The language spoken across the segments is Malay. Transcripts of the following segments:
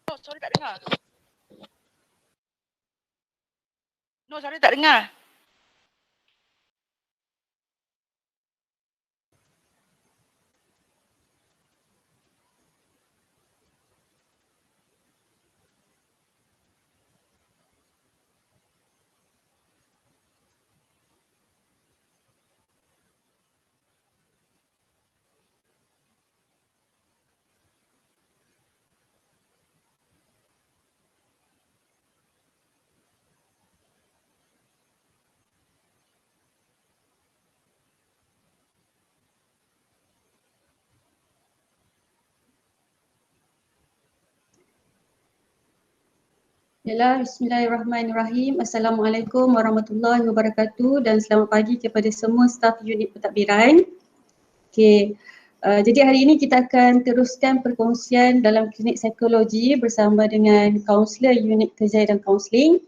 Oh, sorry tak dengar. No, sorry tak dengar. Yalah, bismillahirrahmanirrahim. Assalamualaikum warahmatullahi wabarakatuh dan selamat pagi kepada semua staf unit pentadbiran. Okey, jadi hari ini kita akan teruskan perkongsian dalam klinik psikologi bersama dengan kaunselor unit kerjaya dan kaunseling,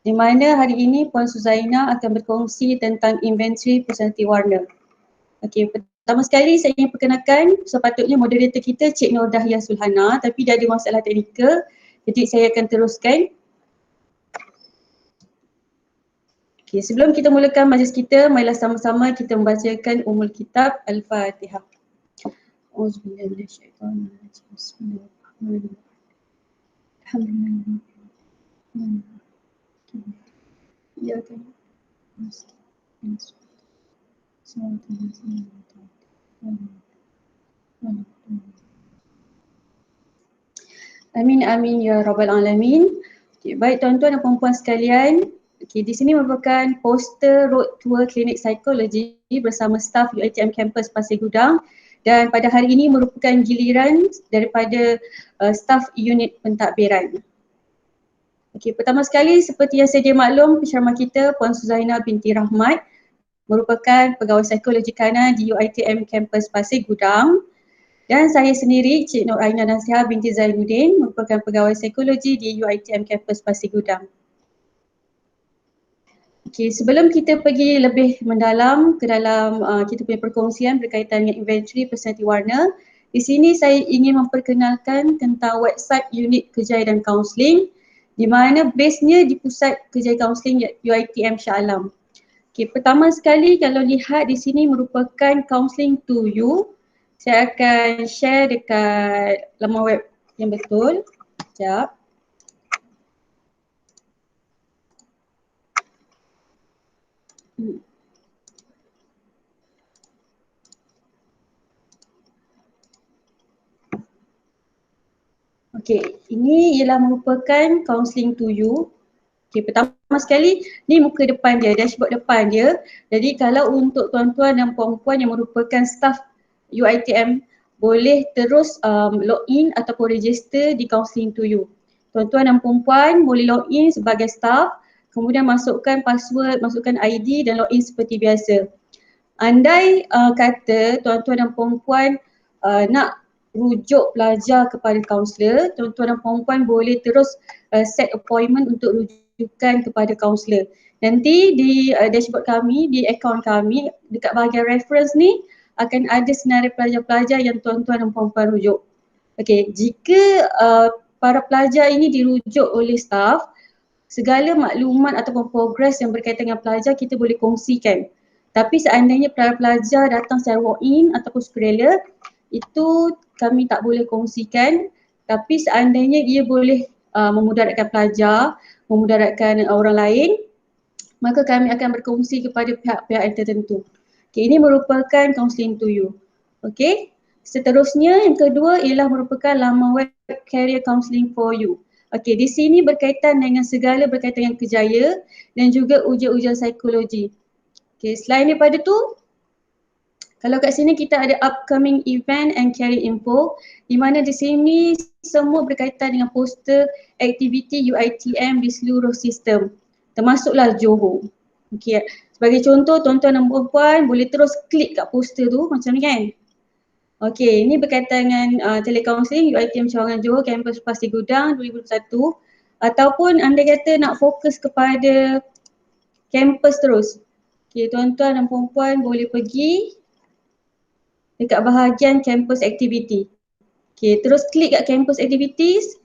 di mana hari ini Puan Suzaina akan berkongsi tentang inventory personality warna. Okey, pertama sekali saya ingin perkenalkan sepatutnya moderator kita Cik Nur Dahlia Sulhana, tapi dia ada masalah teknikal, jadi saya akan teruskan. Okay, sebelum kita mulakan majlis kita, marilah sama-sama kita membacakan Ummul Kitab Al-Fatihah. Auzubillahi minasyaitonirrajim. Bismillahirrahmanirrahim. Alhamdulillah. Ya kan. Amin amin ya rabbal alamin. Okay, baik tuan-tuan dan puan-puan sekalian, okay, di sini merupakan poster road tour klinik psikologi bersama staf UiTM Campus Pasir Gudang, dan pada hari ini merupakan giliran daripada staf unit pentadbiran. Okay, pertama sekali seperti yang sedia maklum, penceramah kita Puan Suzaina binti Rahmat merupakan pegawai psikologi kanan di UiTM Campus Pasir Gudang. Dan saya sendiri, Cik Nur Aina Nasiha binti Zainuddin, merupakan pegawai psikologi di UiTM Campus Pasir Gudang. Okay, sebelum kita pergi lebih mendalam ke dalam kita punya perkongsian berkaitan dengan inventory personality warna, di sini saya ingin memperkenalkan tentang website unit kerjaya dan kaunseling, di mana base-nya di pusat kerjaya kaunseling UiTM Shah Alam. Okay, pertama sekali kalau lihat di sini merupakan counselling to you. Saya akan share dekat laman web yang betul. Sekejap. Okey, ini ialah merupakan counselling to you. Okey, pertama sekali ni muka depan dia, dashboard depan dia. Jadi kalau untuk tuan-tuan dan puan-puan yang merupakan staff UiTM, boleh terus login ataupun register di counselling to you. Tuan-tuan dan puan-puan boleh login sebagai staff, kemudian masukkan password, masukkan ID dan login seperti biasa. Andai kata tuan-tuan dan puan-puan nak rujuk pelajar kepada kaunselor, tuan-tuan dan puan-puan boleh terus set appointment untuk rujukan kepada kaunselor. Nanti di dashboard kami, di akaun kami, dekat bahagian reference ni akan ada senarai pelajar-pelajar yang tuan-tuan dan puan-puan rujuk. Okey, jika para pelajar ini dirujuk oleh staff, segala maklumat ataupun progres yang berkaitan dengan pelajar kita boleh kongsikan. Tapi seandainya pelajar datang secara walk-in ataupun sukarela, itu kami tak boleh kongsikan. Tapi seandainya ia boleh memudaratkan pelajar, memudaratkan orang lain, maka kami akan berkongsi kepada pihak-pihak yang tertentu. Okay, ini merupakan counselling to you. Okay, seterusnya yang kedua ialah merupakan laman web career counselling for you. Okay, di sini berkaitan dengan segala berkaitan dengan kerjaya dan juga ujian-ujian psikologi. Okay, selain daripada tu, kalau kat sini kita ada upcoming event and career info, di mana di sini semua berkaitan dengan poster aktiviti UiTM di seluruh sistem, termasuklah Johor. Okay, sebagai contoh tuan-tuan dan puan-puan boleh terus klik kat poster tu macam ni kan. Okay, ini berkaitan dengan telecounseling UiTM Cawangan Johor, kampus Pasir Gudang 2021. Ataupun anda kata nak fokus kepada kampus terus. Okay, tuan-tuan dan puan-puan boleh pergi dekat bahagian campus activity. Okay, terus klik kat campus activities.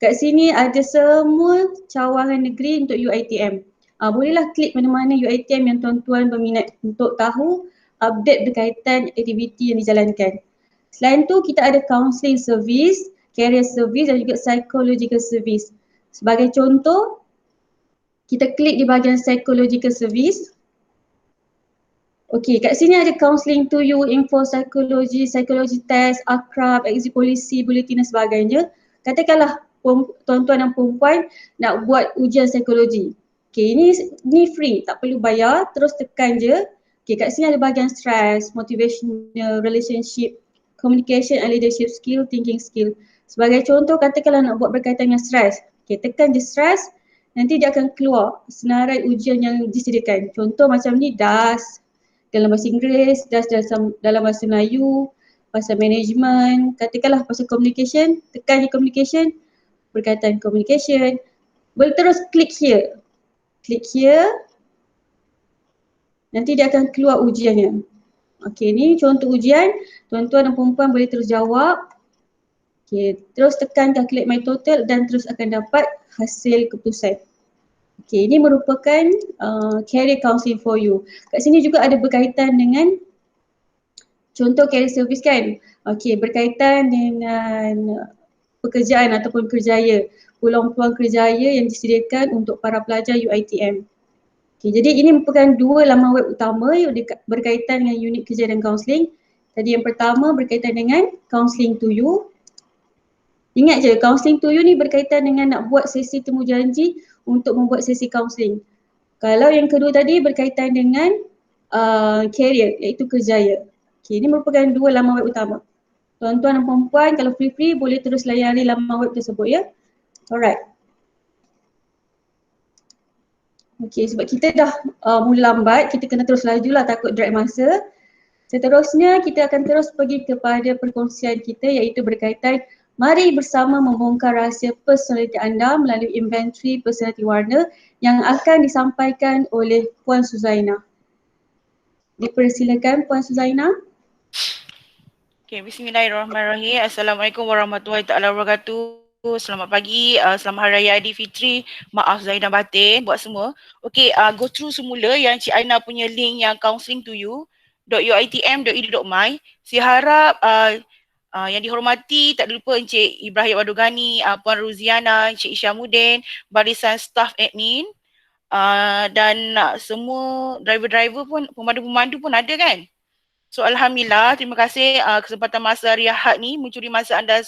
Kat sini ada semua cawangan negeri untuk UiTM. Bolehlah klik mana-mana UiTM yang tuan-tuan berminat untuk tahu update berkaitan aktiviti yang dijalankan. Selain tu kita ada counselling service, career service dan juga psychological service. Sebagai contoh, kita klik di bahagian psychological service. Okey, kat sini ada counselling to you, info psikologi test, akrab, exit polisi, bulletin dan sebagainya. Katakanlah tuan-tuan dan perempuan nak buat ujian psikologi. Okey, ini free, tak perlu bayar, terus tekan je. Okey, kat sini ada bahagian stress, motivational, relationship, communication and leadership skill, thinking skill. Sebagai contoh, katakanlah nak buat berkaitan dengan stress. Okey, tekan je stress, nanti dia akan keluar senarai ujian yang disediakan. Contoh macam ni, DAS, dalam bahasa Inggeris, dalam bahasa Melayu, pasal management, katakanlah pasal communication, tekan je communication, berkaitan communication, boleh terus klik here. Klik here, nanti dia akan keluar ujiannya. Okey, ni contoh ujian, tuan-tuan dan perempuan boleh terus jawab. Okey, terus tekan calculate my total dan terus akan dapat hasil keputusan. Okey, ini merupakan career counselling for you. Kat sini juga ada berkaitan dengan contoh career service kan. Okey, berkaitan dengan pekerjaan ataupun kerjaya, peluang-peluang kerjaya yang disediakan untuk para pelajar UiTM. Okey, jadi ini merupakan dua laman web utama yang berkaitan dengan unit kerja dan kaunseling. Tadi yang pertama berkaitan dengan counselling to you. Ingat je, counselling to you ni berkaitan dengan nak buat sesi temu janji untuk membuat sesi counselling. Kalau yang kedua tadi berkaitan dengan career, iaitu kerjaya. Okay, ini merupakan dua laman web utama. Tuan-tuan dan perempuan kalau free-free boleh terus layari laman web tersebut ya. Alright. Okay, sebab kita dah mula lambat, kita kena terus laju lah, takut drag masa. Seterusnya kita akan terus pergi kepada perkongsian kita iaitu berkaitan mari bersama membongkar rahsia personaliti anda melalui inventory personality warna yang akan disampaikan oleh Puan Suzaina. Dipersilakan Puan Suzaina. Okay, bismillahirrahmanirrahim. Assalamualaikum warahmatullahi taala wabarakatuh. Selamat pagi, selamat Hari Raya Aidilfitri. Maaf zahir dan batin buat semua. Okay, go through semula yang Cik Aina punya link yang counselling to you .uitm.edu.my. Saya harap yang dihormati tak lupa Encik Ibrahim Wadugani, Puan Ruziana, Encik Isyamuddin, barisan staff admin dan semua driver-driver pun, pemandu-pemandu pun ada kan? So Alhamdulillah, terima kasih kesempatan masa hari Ahad ni mencuri masa anda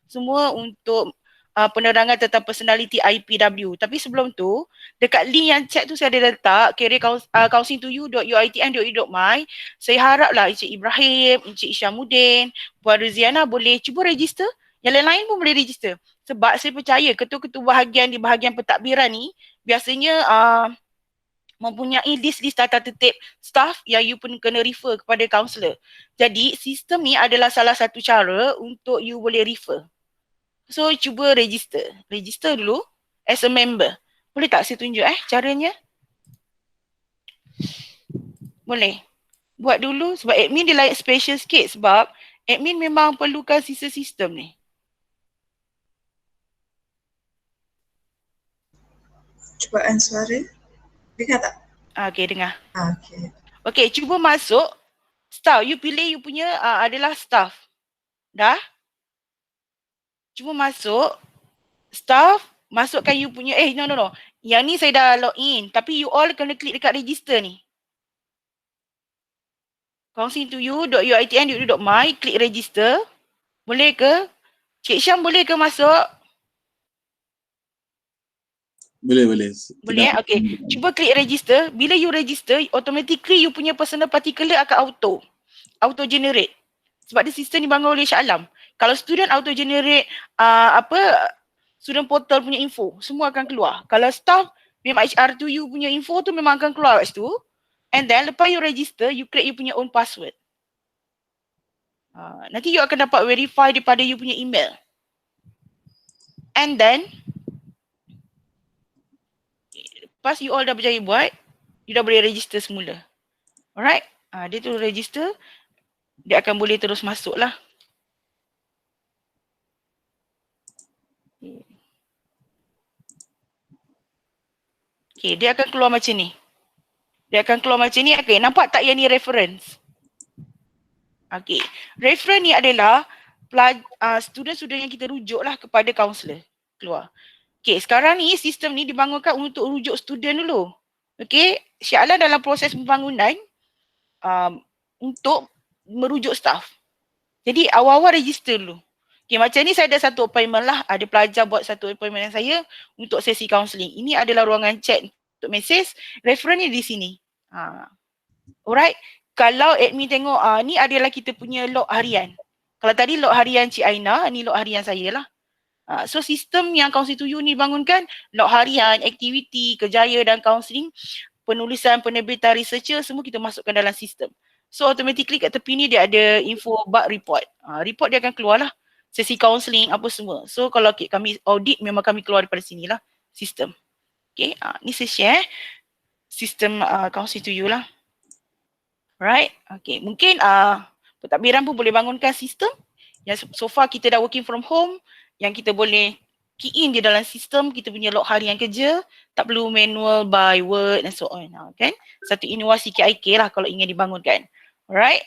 semua untuk penerangan tentang personality IPW. Tapi sebelum tu, dekat link yang chat tu saya ada letak career counseling to you.uitm.edu.my. Saya haraplah Encik Ibrahim, Encik Isyamuddin, Puan Riziana boleh cuba register. Yang lain-lain pun boleh register. Sebab saya percaya ketua-ketua bahagian di bahagian pentadbiran ni biasanya mempunyai list-list tata tertib staff yang you pun kena refer kepada kaunselor. Jadi sistem ni adalah salah satu cara untuk you boleh refer. So cuba register. Register dulu as a member. Boleh tak saya tunjuk caranya? Boleh. Buat dulu sebab admin dia lain special sikit sebab admin memang perlukan sistem ni. Cubaan suara. Dengar tak? Okay, dengar. Okay. Okay, cuba masuk. Staff, you pilih you punya adalah staff. Dah? Cuba masuk. Staff, masukkan you punya, no. Yang ni saya dah login. Tapi you all kena klik dekat register ni. Counseling to you.uitm.edu.my, klik register. Boleh ke? Cik Syam boleh ke masuk? Boleh. Boleh okay. Cuba klik register. Bila you register, automatically you punya personal particular akan auto generate. Sebab dia sistem dibangun oleh Shah Alam. Kalau student auto generate student portal punya info, semua akan keluar. Kalau staff, memang HR tu you punya info tu memang akan keluar kat situ. And then lepas you register, you create you punya own password. Nanti you akan dapat verify daripada you punya email. And then lepas you all dah berjaya buat, you dah boleh register semula. Alright? Dia tu register, dia akan boleh terus masuk lah. Okay, dia akan keluar macam ni. Dia akan keluar macam ni. Okay, nampak tak yang ni reference? Okay, reference ni adalah student-student yang kita rujuk lah kepada kaunselor. Keluar. Okay, sekarang ni sistem ni dibangunkan untuk rujuk student dulu. Okay, Syah Alam dalam proses pembangunan untuk merujuk staff. Jadi awal-awal register dulu. Okay, macam ni saya ada satu appointment lah. Ada pelajar buat satu appointment dengan saya untuk sesi counselling. Ini adalah ruangan chat untuk mesej. Reference ni di sini. Alright. Kalau admin tengok, ni adalah kita punya log harian. Kalau tadi log harian Cik Aina, ni log harian saya lah. So sistem yang Counsel to You ni bangunkan, log harian, aktiviti, kerjaya dan counselling, penulisan, penerbitan, researcher, semua kita masukkan dalam sistem. So automatically kat tepi ni dia ada info bug report. Report dia akan keluar lah. Sesi counselling, apa semua. So kalau kami audit, memang kami keluar daripada sini lah, sistem. Okay, ni saya share sistem Counsel to You lah. Right, okay. Mungkin pentadbiran pun boleh bangunkan sistem yang so far kita dah working from home, yang kita boleh key in di dalam sistem, kita punya log harian kerja, tak perlu manual by word and so on. Kan? Satu inovasi KIK lah kalau ingin dibangunkan. Alright,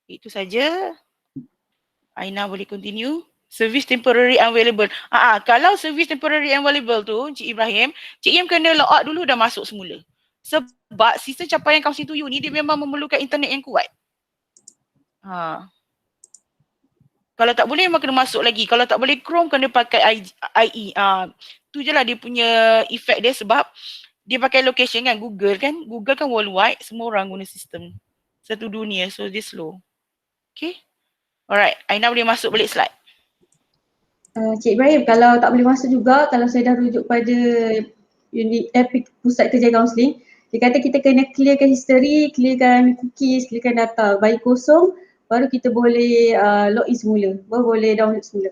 itu saja. Aina boleh continue. Service temporary unavailable. Kalau service temporary unavailable tu, Cik Ibrahim, Cik Im kena log out dulu dah masuk semula. Sebab sistem capaian Counsel to You ni dia memang memerlukan internet yang kuat. Kalau tak boleh memang kena masuk lagi. Kalau tak boleh Chrome kena pakai IE. Tu je lah dia punya efek dia sebab dia pakai location kan, Google kan. Google kan worldwide, semua orang guna sistem. Satu dunia, so dia slow. Okay. Alright, Aina boleh masuk balik slide. Cik Ibrahim, kalau tak boleh masuk juga, kalau saya dah rujuk pada unit pusat kerja kaunseling, dia kata kita kena clearkan history, clearkan cookies, clearkan data. Bagi kosong, baru kita boleh login semula, baru boleh download semula.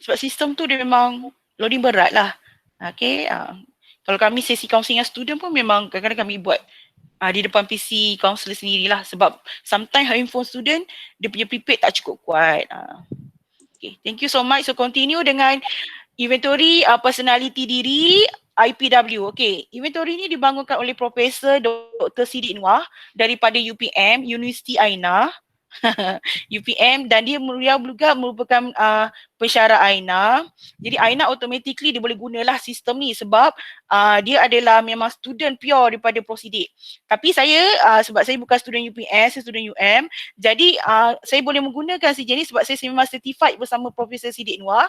Sebab sistem tu dia memang loading berat lah. Okay, kalau kami sesi counselling yang student pun memang kadang-kadang kami buat di depan PC counselor sendirilah sebab sometimes handphone student dia punya prepaid tak cukup kuat. Okay, thank you so much. So continue dengan inventory personality diri IPW. Okay, inventory ni dibangunkan oleh Profesor Dr. Siddiq Noor daripada UPM, Universiti Aina. UPM dan dia juga merupakan pensyarah Aina. Jadi Aina automatically dia boleh gunalah sistem ni sebab dia adalah memang student pure daripada Prosidik. Tapi saya sebab saya bukan student UPS, saya student UM. Jadi saya boleh menggunakan CJ ni sebab saya memang certified bersama Profesor Siddiq Noor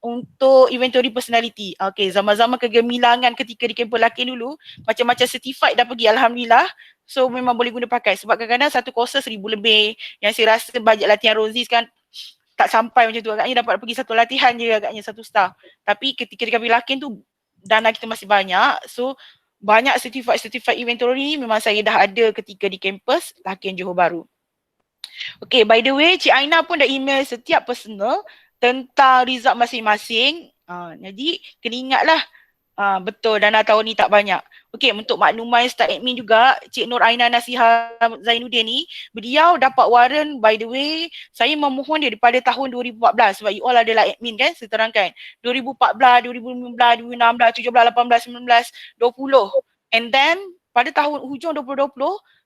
untuk inventory personality. Okay, zaman-zaman kegemilangan ketika di kampus Lakin dulu, macam-macam certified dah pergi, Alhamdulillah. So memang boleh guna pakai sebab kadang-kadang satu kursus 1,000 lebih. Yang saya rasa bajet latihan Rozis kan tak sampai macam tu. Agaknya dapat pergi satu latihan je agaknya satu staff. Tapi ketika di kampus Lakin tu dana kita masih banyak. So banyak certified inventory ni memang saya dah ada ketika di kampus Lakin Johor Bahru. Okay, by the way, Cik Aina pun dah email setiap personal tentang result masing-masing. Jadi kena ingatlah betul dana tahun ni tak banyak. Okey, untuk makluman staf admin juga, Cik Nur Aina Nasihah Zainuddin ni, beliau dapat warrant by the way, saya memohon dia daripada tahun 2014 sebab you all adalah admin kan, saya terangkan. 2014, 2015, 2016, 17, 18, 19, 20. And then pada tahun hujung 2020,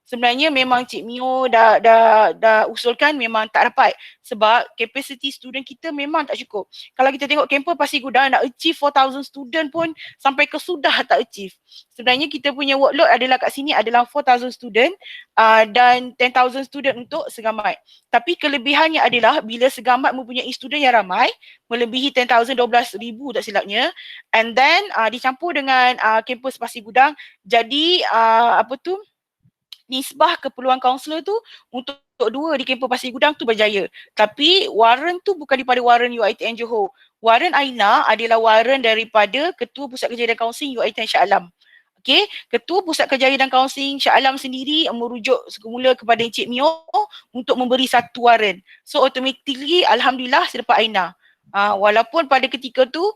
sebenarnya memang Cik Mio dah usulkan memang tak dapat sebab capacity student kita memang tak cukup. Kalau kita tengok kampus Pasir Gudang nak achieve 4,000 student pun sampai ke sudah tak achieve. Sebenarnya kita punya workload adalah kat sini adalah 4,000 student dan 10,000 student untuk Segamat. Tapi kelebihannya adalah bila Segamat mempunyai student yang ramai, melebihi 10,000, 12,000 tak silapnya, and then dicampur dengan kampus Pasir Gudang, jadi nisbah keperluan kaunselor tu untuk dua di kampus Pasir Gudang tu berjaya. Tapi warrant tu bukan daripada warrant UiTM Johor. Warrant Aina adalah warrant daripada Ketua Pusat Kerjaya dan Kaunseling UiTM Shah Alam. Okey, Ketua Pusat Kerjaya dan Kaunseling Shah Alam sendiri merujuk semula kepada Encik Mio untuk memberi satu warrant. So automatically alhamdulillah saya dapat Aina. Walaupun pada ketika tu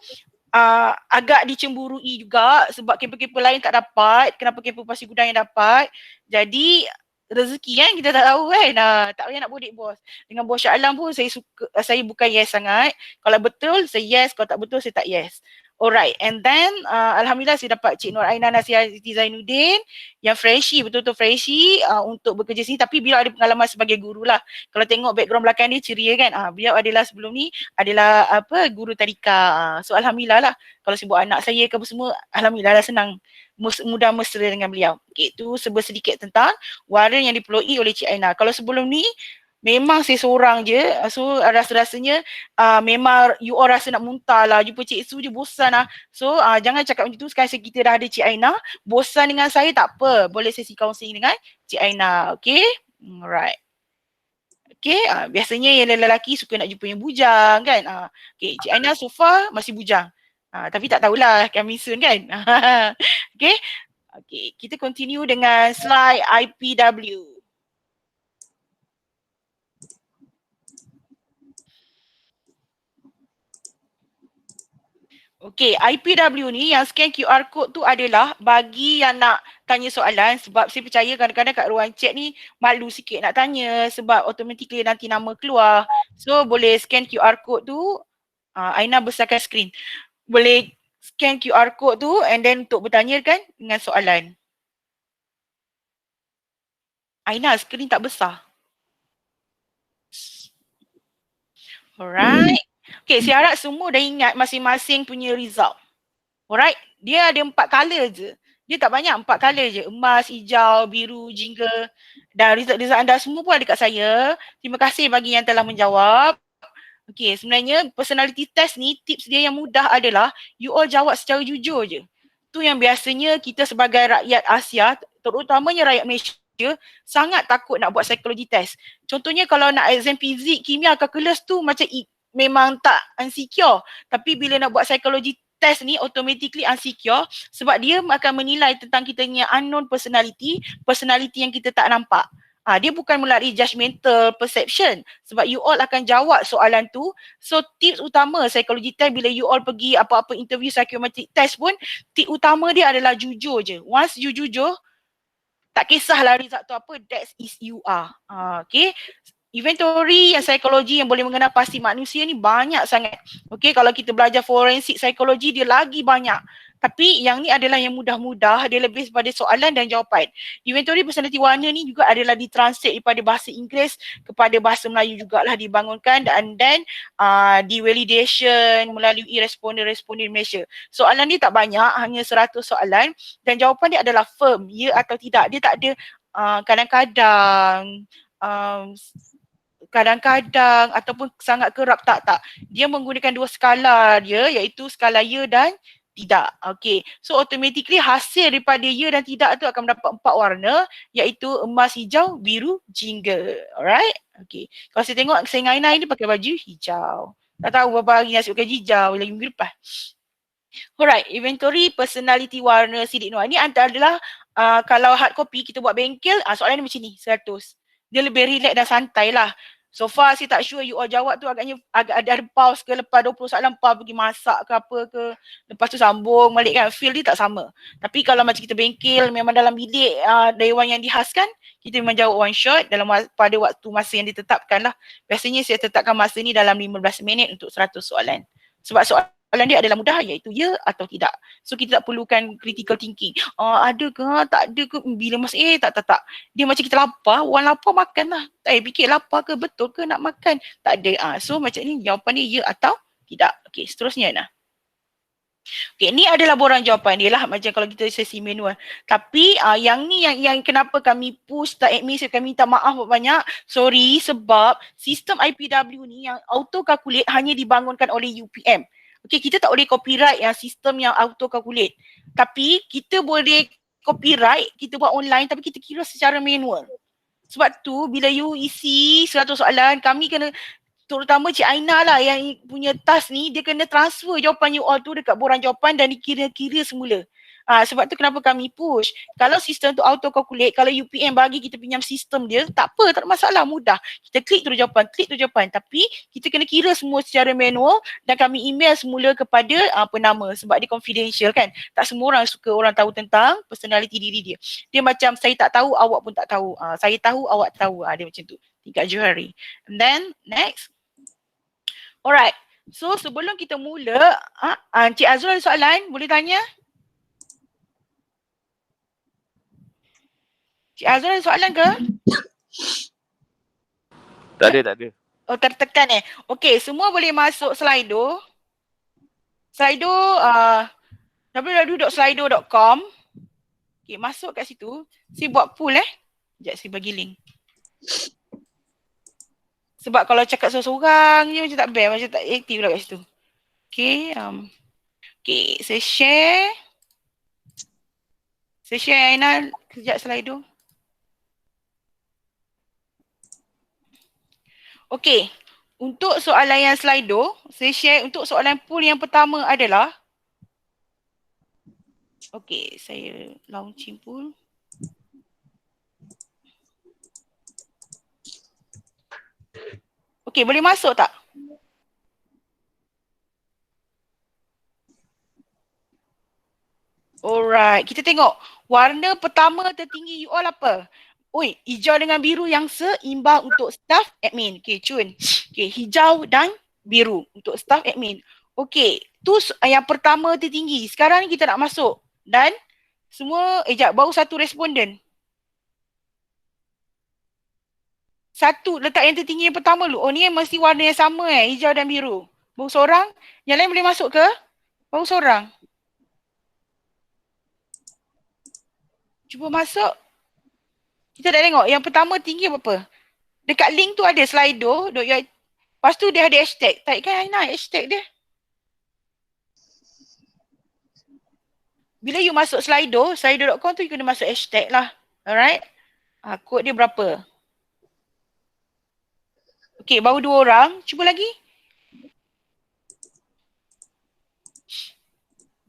agak dicemburui juga sebab kampus-kampus lain tak dapat, kenapa kampus Pasir Gudang yang dapat. Jadi rezeki kan kita tak tahu kan. Tak payah nak bodek bos. Dengan bos Shah Alam pun saya bukan yes sangat. Kalau betul saya yes, kalau tak betul saya tak yes. Alright, and then Alhamdulillah saya dapat Cik Nur Aina Nasiha Siti Zainuddin yang freshie, betul-betul freshie untuk bekerja sini, tapi beliau ada pengalaman sebagai guru lah. Kalau tengok background belakang dia ceria kan. Beliau adalah sebelum ni adalah guru tadika. So Alhamdulillah lah, kalau sebut anak saya ke apa semua, Alhamdulillah lah senang mudah mesra dengan beliau. Okay, itu sedikit tentang waran yang diperoleh oleh Cik Aina. Kalau sebelum ni memang saya seorang je, so rasa-rasanya memang you all rasa nak muntah lah, jumpa Cik Su je bosan lah. So jangan cakap macam tu, sekarang kita dah ada Cik Aina, bosan dengan saya tak apa, boleh sesi counselling dengan Cik Aina, okay? Alright. Okay, biasanya yang lelaki suka nak jumpa yang bujang kan. Okay, Cik Aina so far masih bujang. Tapi tak tahulah coming soon kan. Okay. Okay, kita continue dengan slide IPW. Okay, IPW ni yang scan QR code tu adalah bagi yang nak tanya soalan, sebab saya percaya kadang-kadang kat ruang chat ni malu sikit nak tanya sebab automatically nanti nama keluar. So boleh scan QR code tu, Aina besarkan skrin. Boleh scan QR code tu and then untuk bertanya kan dengan soalan. Aina skrin tak besar. Alright. Okay, saya harap semua dah ingat masing-masing punya result. Alright, dia ada 4 color je. Dia tak banyak, 4 color je. Emas, hijau, biru, jingga. Dan result-result anda semua pun ada kat saya. Terima kasih bagi yang telah menjawab. Okay, sebenarnya personality test ni, tips dia yang mudah adalah you all jawab secara jujur je. Tu yang biasanya kita sebagai rakyat Asia, terutamanya rakyat Malaysia, sangat takut nak buat psychology test. Contohnya kalau nak exam fizik, kimia, kalkulus tu macam memang tak insecure. Tapi bila nak buat psychology test ni automatically insecure sebab dia akan menilai tentang kita punya unknown personality yang kita tak nampak. Dia bukan melalui judgmental perception sebab you all akan jawab soalan tu. So tips utama psychology test bila you all pergi apa-apa interview psychometric test pun, tip utama dia adalah jujur je. Once you jujur, tak kisahlah result tu apa, that is you are. Okay. Inventory yang psikologi yang boleh mengenal pasti manusia ni banyak sangat. Okay, kalau kita belajar forensik psikologi dia lagi banyak. Tapi yang ni adalah yang mudah-mudah, dia lebih pada soalan dan jawapan. Inventory personality warna ni juga adalah ditranslate daripada bahasa Inggeris kepada bahasa Melayu jugalah dibangunkan dan then di validation melalui responden Malaysia. Soalan ni tak banyak, hanya 100 soalan dan jawapan dia adalah firm, ya atau tidak. Dia tak ada kadang-kadang ataupun sangat kerap, tak. Dia menggunakan 2 skala dia, iaitu skala ya dan tidak. Okay, so automatically hasil daripada ya dan tidak tu akan mendapat 4 warna, iaitu emas, hijau, biru, jingga. Alright, okay. Kalau saya tengok saya dengan Aina ni pakai baju hijau. Tak tahu berapa hari nasib pakai hijau lagi minggu depan. Alright, inventory personality warna Sidik Noor. Ini adalah kalau hard copy kita buat bengkel, soalan ni macam ni, 100. Dia lebih relax dan santai lah. So far saya tak sure you all jawab tu agak ada pause ke lepas 20 soalan pause pergi masak ke apa ke. Lepas tu sambung balik kan, feel dia tak sama. Tapi kalau macam kita bengkel memang dalam bilik dewan yang dihaskan, kita memang jawab one shot pada waktu masa yang ditetapkan lah. Biasanya saya tetapkan masa ni dalam 15 minit untuk 100 soalan. Sebab soalan dia adalah mudah, iaitu ya atau tidak. So kita tak perlukan critical thinking. Ada ke, tak ada ke, bila masa tak. Dia macam kita lapar, orang lapar makan lah. Fikir lapar ke, betul ke nak makan. Tak ada. So macam ni jawapan dia ya atau tidak. Okay, seterusnya nah. Okay, ni adalah borang jawapan dia lah macam kalau kita sesi manual. Tapi yang ni yang kenapa kami push tak admin, kami minta maaf banyak. Sorry sebab sistem IPW ni yang auto calculate hanya dibangunkan oleh UPM. Okay, kita tak boleh copyright yang sistem yang auto calculate. Tapi kita boleh copyright, kita buat online tapi kita kira secara manual. Sebab tu bila you isi 100 soalan, kami kena, terutama Cik Aina lah yang punya task ni, dia kena transfer jawapan you all tu dekat borang jawapan dan dikira-kira semula. Sebab tu kenapa kami push. Kalau sistem tu auto calculate, kalau UPM bagi kita pinjam sistem dia, tak apa, tak ada masalah, mudah. Kita klik tu jawapan. Tapi kita kena kira semua secara manual dan kami email semula kepada penama sebab dia confidential kan. Tak semua orang suka orang tahu tentang personality diri dia. Dia macam saya tak tahu, awak pun tak tahu. Saya tahu, awak tahu. Dia macam tu. 3 Johari. And then next. Alright. So sebelum kita mula, Cik Azrul ada soalan? Boleh tanya? Cik Azrul ada soalan ke? Tak ada. Oh, tertekan Okey, semua boleh masuk Slido. Slido www.slido.com. Okey, masuk kat situ. Si buat pool Sekejap si bagi link. Sebab kalau cakap seorang-seorang je macam tak best, macam tak aktif lah kat situ. Okey, okey, saya share. Saya share Aina kejap Slido. Okey, untuk soalan yang Slido, saya share untuk soalan pool yang pertama adalah okey, saya launching pool. Okey, boleh masuk tak? Alright, kita tengok warna pertama tertinggi you all apa? Oi, hijau dengan biru yang seimbang untuk staff admin. Okey, cun. Okey, hijau dan biru untuk staff admin. Okey, tu yang pertama tertinggi. Sekarang ni kita nak masuk dan semua baru satu responden. Satu letak yang tertinggi yang pertama dulu. Oh ni mesti warna yang sama hijau dan biru. Baru seorang. Yang lain boleh masuk ke? Baru seorang. Cuba masuk. Kita dah tengok yang pertama tinggi apa? Dekat link tu ada Slido. Lepas tu dia ada hashtag. Taikkan Aina hashtag dia. Bila you masuk Slido, slido.com tu you kena masuk hashtag lah. Alright. Kod dia berapa? Okay, baru 2 orang. Cuba lagi.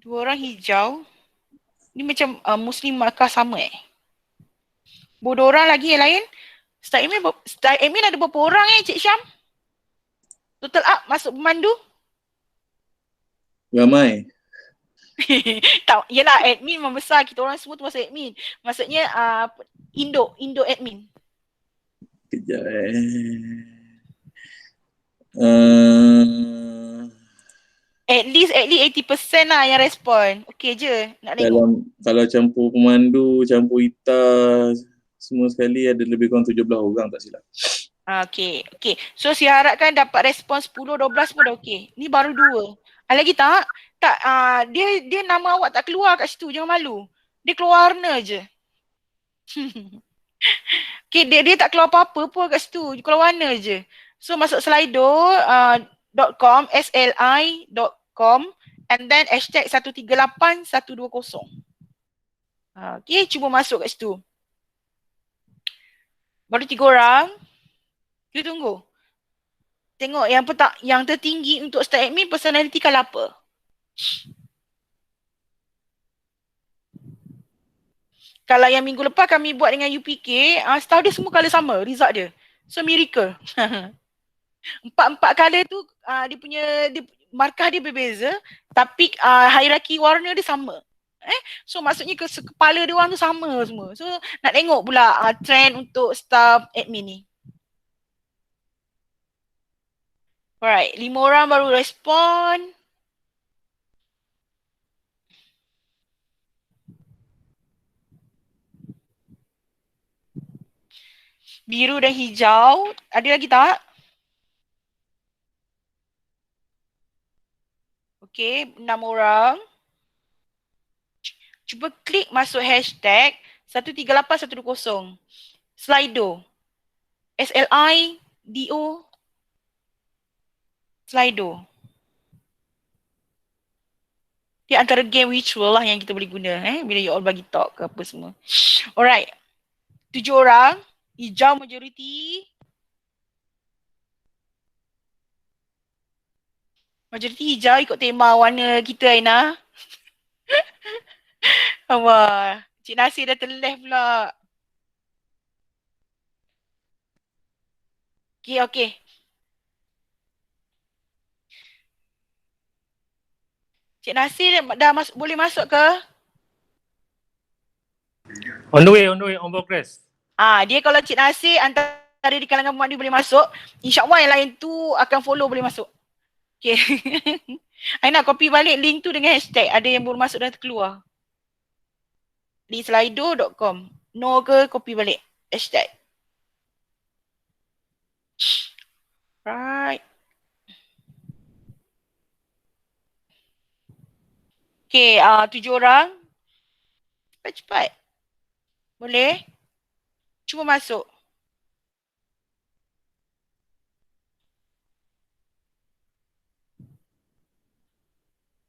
2 orang hijau. Ni macam Muslim markah sama Bodoh orang lagi yang lain. Staff admin ada berapa orang Cik Syam? Total up masuk pemandu? Ramai. Tak, yelah admin membesar. Kita orang semua tu masuk admin. Maksudnya Indo admin. Kejap At least 80% lah yang respon. Okey je nak tengok. Kalau campur pemandu, campur Ita, semua sekali ada lebih kurang 17 orang tak silap. Okey. So saya harapkan dapat respon 10, 12 pun dah okey. Ni baru 2. Lagi tak? Tak, dia nama awak tak keluar kat situ. Jangan malu. Dia keluar warna je. Okey, dia tak keluar apa-apa pun kat situ. Dia keluar warna je. So masuk slido.com, sli.com and then hashtag 138120. Okey, cuba masuk kat situ. Baru 3 orang. Kita tunggu. Tengok yang tertinggi untuk staff admin personality colour apa? Kalau yang minggu lepas kami buat dengan UPK, staff dia semua colour sama, result dia. So miracle. 4 colour tu dia punya markah dia berbeza tapi hierarki warna dia sama. So maksudnya kepala dia orang tu sama semua. So nak tengok pula trend untuk staff admin ni. Alright, 5 orang baru respon. Biru dan hijau. Ada lagi tak? Okey, 6 orang. Cuba klik masuk hashtag 138120. Slido. SLIDO. Slido. Dia antara game virtual lah yang kita boleh guna bila you all bagi talk ke apa semua. Alright. 7 orang. Hijau majoriti. Majoriti hijau ikut tema warna kita Aina. Wah, Cik Nasir dah terleh pula. Okey. Cik Nasir dah boleh masuk ke? On the way, on progress. Dia kalau Cik Nasir antara di kalangan pemandu boleh masuk, insya-Allah yang lain tu akan follow boleh masuk. Okay. Aina copy balik link tu dengan hashtag. Ada yang baru masuk dah terkeluar. Di slido.com. No ke copy balik hashtag. Right. Okay, 7 orang. Cepat-cepat. Boleh? Cuba masuk.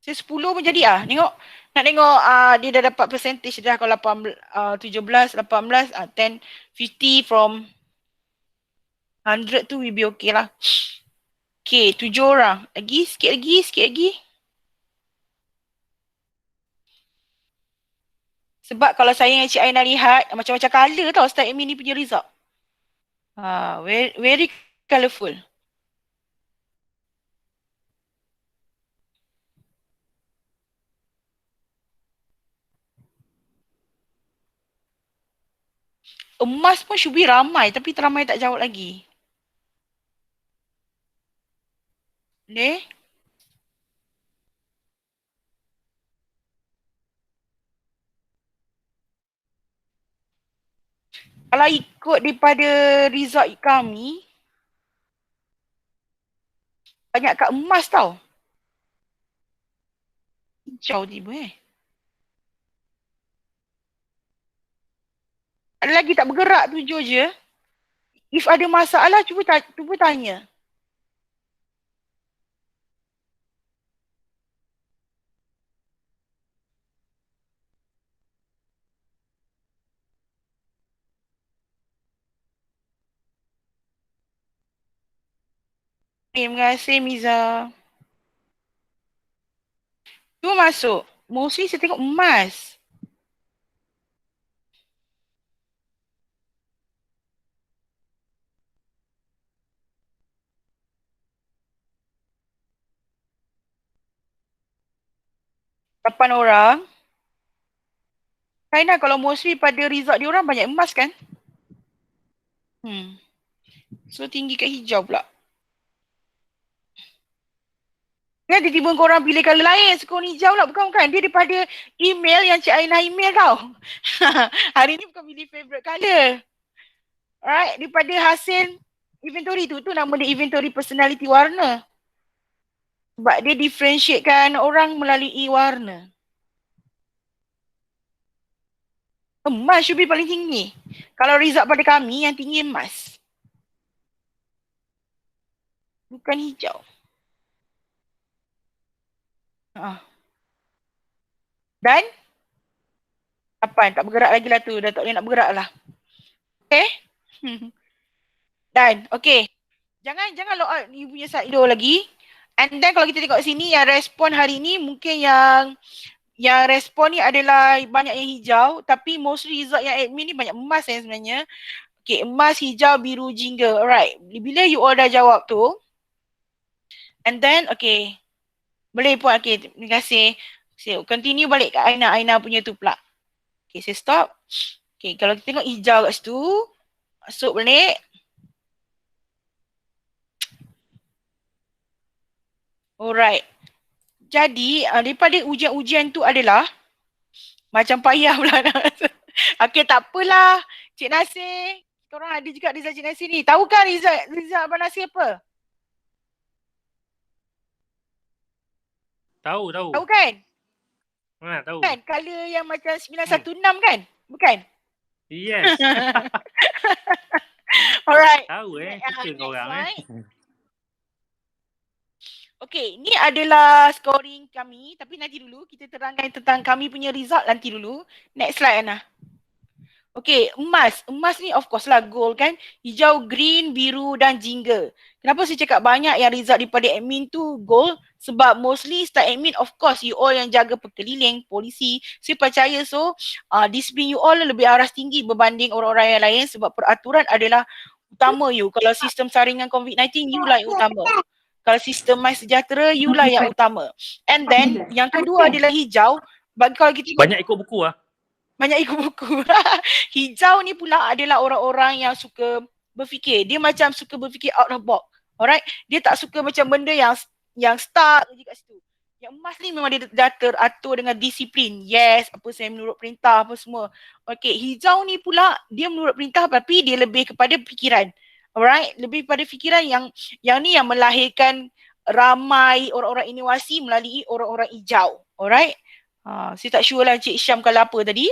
Saya 10 pun jadi Tengok. Nak tengok dia dah dapat percentage dah kalau 17, 18, 10, 50 from 100 tu will be okay lah. Okay, 7 orang. Lagi, sikit lagi. Sebab kalau saya dengan Cik Aina lihat, macam-macam colour tau Ustaz Amin ni punya result. Very colourful. Emas pun should be ramai tapi teramai tak jawab lagi. Boleh? Kalau ikut daripada result kami, banyak kat emas tau. Hijau tiba Ada lagi tak bergerak 7 je. If ada masalah cuba tanya. Terima kasih Miza. Cuba masuk. Mostly saya tengok emas. Lapan orang. Kaina kalau mostly pada result dia orang banyak emas kan? So tinggi kat hijau pula. Kan tiba-tiba korang pilih colour lain, suka warna hijau lah. Bukan. Dia daripada email yang Cik Aina email tau. Hari ni bukan pilih favourite colour. Alright, daripada hasil inventory tu nama dia inventory personality warna. Sebab dia differentiatekan orang melalui warna. Emas should be paling tinggi. Kalau result pada kami yang tinggi emas. Bukan hijau. Dan 8, tak bergerak lagi lah tu. Dah tak boleh nak bergerak lah. Okay. Dan, okay. Jangan log out you punya slido lagi. And then kalau kita tengok sini yang respon hari ni mungkin yang respon ni adalah banyak yang hijau. Tapi mostly result yang admin ni banyak emas sebenarnya. Okay, emas, hijau, biru, jingga. Alright. Bila you all dah jawab tu. And then, okay. Boleh pun, okay. Terima kasih. So, continue balik ke Aina punya tu pula. Okay, saya stop. Okay, kalau kita tengok hijau kat situ. Masuk balik. Alright. Jadi, daripada ujian-ujian tu adalah macam payah pula. Okay, tak apalah. Cik Nasir. Korang ada juga result Cik Nasir ni. Tahu kan result Abang Nasir apa? Tahu. Tahu kan? Tahu. Kan? Color yang macam 916 kan? Bukan? Yes. Alright. Tahu suka kau orang Okay, ni adalah scoring kami. Tapi nanti dulu kita terangkan tentang kami punya result nanti dulu. Next slide Ana. Okay, emas. Emas ni of course lah gold kan. Hijau, green, biru dan jingga. Kenapa saya cakap banyak yang result daripada admin tu gold? Sebab mostly staff admin of course you all yang jaga perkeliling, polisi. Saya percaya disiplin you all lebih aras tinggi berbanding orang-orang yang lain sebab peraturan adalah utama you. Kalau sistem saringan COVID-19 you lah yang utama. Kalau sistem MySejahtera you lah yang utama. And then yang kedua adalah hijau. Kalau kita banyak ikut buku banyak ikut buku. Hijau ni pula adalah orang-orang yang suka berfikir. Dia macam suka berfikir out of box. Alright? Dia tak suka macam benda yang yang stuck je kat situ. Yang emas ni memang dia teratur dengan disiplin. Yes, apa saya menurut perintah apa semua. Okay, hijau ni pula dia menurut perintah tapi dia lebih kepada fikiran. Alright, lebih pada fikiran yang ni yang melahirkan ramai orang-orang inovasi melalui orang-orang hijau. Alright. Saya tak sure lah Cik Syam kalau apa tadi.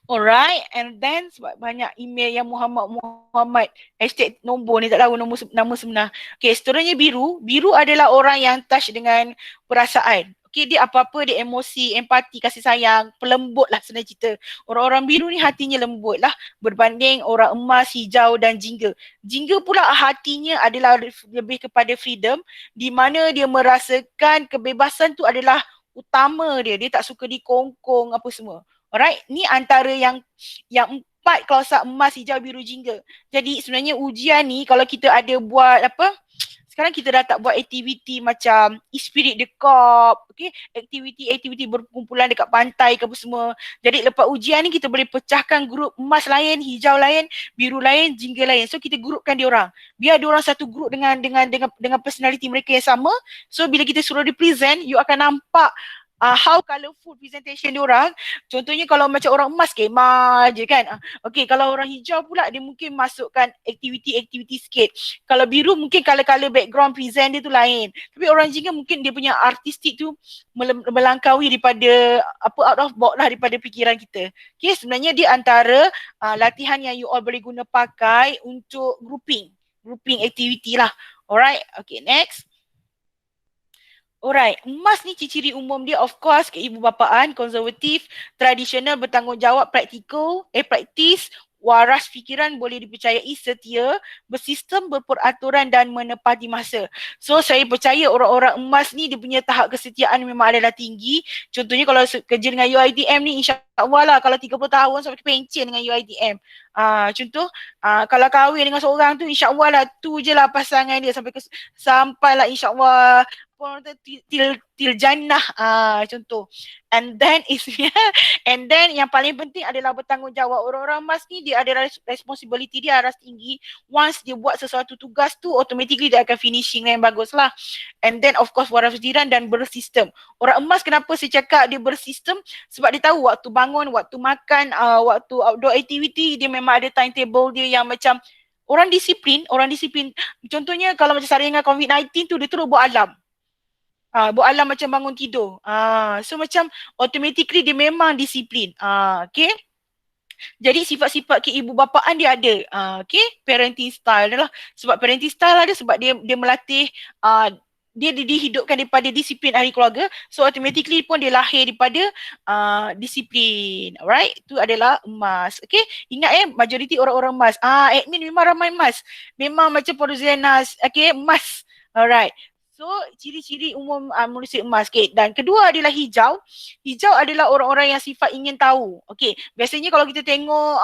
Alright, and then sebab banyak email yang Muhammad hashtag nombor ni tak tahu nama sebenar. Okay, seterusnya biru. Biru adalah orang yang touch dengan perasaan. Okay, dia apa-apa dia emosi, empati, kasih sayang, pelembut lah senang cerita. Orang-orang biru ni hatinya lembut lah berbanding orang emas, hijau dan jingga. Jingga pula hatinya adalah lebih kepada freedom di mana dia merasakan kebebasan tu adalah utama dia. Dia tak suka dikongkong apa semua. Alright, ni antara yang empat klausa emas, hijau, biru, jingga. Jadi sebenarnya ujian ni kalau kita ada buat apa, sekarang kita dah tak buat aktiviti macam e-spirit dekop, okay? Aktiviti berkumpulan dekat pantai ke apa semua. Jadi lepas ujian ni kita boleh pecahkan grup emas lain, hijau lain, biru lain, jingga lain. So kita grupkan diorang. Biar diorang satu grup dengan personality mereka yang sama. So bila kita suruh represent, you akan nampak how colourful presentation diorang. Contohnya kalau macam orang emas kemah je kan. Okay, kalau orang hijau pula dia mungkin masukkan aktiviti sikit. Kalau biru mungkin colour-colour background present dia tu lain. Tapi orang jingga mungkin dia punya artistik tu melangkaui daripada out of box lah daripada fikiran kita. Okay, sebenarnya dia antara latihan yang you all boleh guna pakai untuk grouping aktiviti lah. Alright, okay next. Alright, emas ni ciri-ciri umum dia of course keibubapaan, konservatif, tradisional, bertanggungjawab, praktis, waras fikiran, boleh dipercayai, setia, bersistem, berperaturan dan menepati masa. So saya percaya orang-orang emas ni dia punya tahap kesetiaan memang adalah tinggi. Contohnya kalau kerja dengan UiTM ni insya-Allah lah kalau 30 tahun sampai pencen dengan UiTM. Contoh kalau kahwin dengan seorang tu insya-Allah lah tu je lah pasangan dia sampailah insya-Allah til jannah contoh. And then yang paling penting adalah bertanggungjawab. Orang-orang emas ni dia ada responsibility dia harus tinggi. Once dia buat sesuatu tugas tu automatically dia akan finishing yang bagus lah. And then of course waras fikiran dan bersistem. Orang emas kenapa saya cakap dia bersistem? Sebab dia tahu waktu bangun, waktu makan, waktu outdoor activity dia memang ada timetable dia yang macam orang disiplin. Contohnya kalau macam saringan COVID-19 tu dia terus buat alarm. Buat alarm macam bangun tidur. So macam automatically dia memang disiplin. Okay. Jadi sifat-sifat keibubapaan dia ada. Okay. Parenting style dia lah. Sebab parenting style ada sebab dia melatih dia dihidupkan daripada disiplin ahli keluarga. So automatically pun dia lahir daripada disiplin. Alright. Itu adalah emas. Okay. Ingat majoriti orang-orang emas. Admin memang ramai emas. Memang macam Porzenas. Okay. Emas. Alright. So, ciri-ciri umum manusia emas. Okay. Dan kedua adalah hijau. Hijau adalah orang-orang yang sifat ingin tahu. Okay. Biasanya kalau kita tengok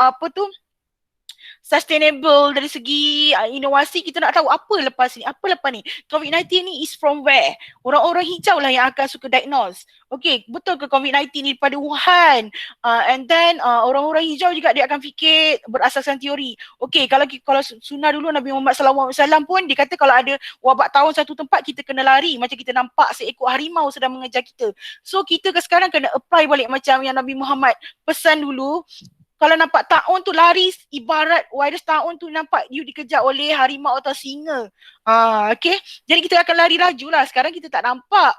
sustainable dari segi inovasi, kita nak tahu apa lepas ni. COVID-19 ni is from where? Orang-orang hijau lah yang akan suka diagnose. Okay, betul ke COVID-19 ni daripada Wuhan? And then orang-orang hijau juga dia akan fikir berasaskan teori. Okay, kalau sunnah dulu Nabi Muhammad SAW pun dia kata kalau ada wabak tahun satu tempat kita kena lari. Macam kita nampak seekor harimau sedang mengejar kita. So kita ke sekarang kena apply balik macam yang Nabi Muhammad pesan dulu. Kalau nampak taun tu lari ibarat virus taun tu nampak you dikejar oleh harimau atau singa. Okay. Jadi kita akan lari laju lah. Sekarang kita tak nampak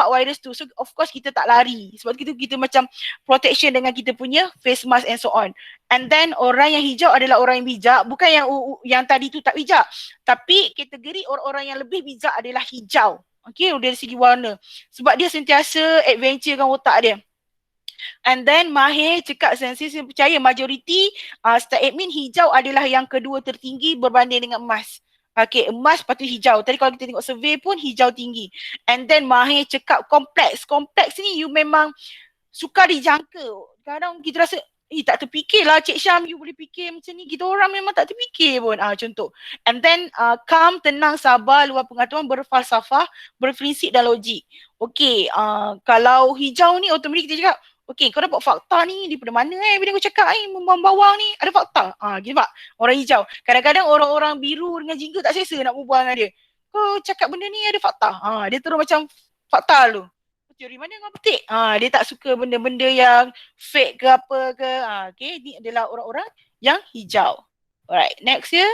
virus tu. So of course kita tak lari. Sebab itu kita macam protection dengan kita punya face mask and so on. And then orang yang hijau adalah orang yang bijak. Bukan yang tadi tu tak bijak. Tapi kategori orang-orang yang lebih bijak adalah hijau. Okay, dari segi warna. Sebab dia sentiasa adventure dengan otak dia. And then Mahir cakap saya percaya majoriti staff admin hijau adalah yang kedua tertinggi berbanding dengan emas. Okay, emas lepas tu hijau. Tadi kalau kita tengok survey pun hijau tinggi. And then Mahir cakap kompleks. Kompleks ni you memang sukar dijangka. Kadang kita rasa tak terfikir lah Cik Syam you boleh fikir macam ni. Kita orang memang tak terfikir pun. Contoh. And then calm, tenang, sabar, luar pengetahuan, berfalsafah, berprinsip dan logik. Okay, kalau hijau ni otomatik kita cakap okay, kau dapat fakta ni daripada mana bila kau cakap membawang ni ada fakta. Gitu pak. Orang hijau. Kadang-kadang orang-orang biru dengan jingga tak selesa nak berbual dengan dia. kau cakap benda ni ada fakta. Dia terus macam fakta lu. Teori mana kau petik? Dia tak suka benda-benda yang fake ke apa ke. Okay, ni adalah orang-orang yang hijau. Alright, next ya.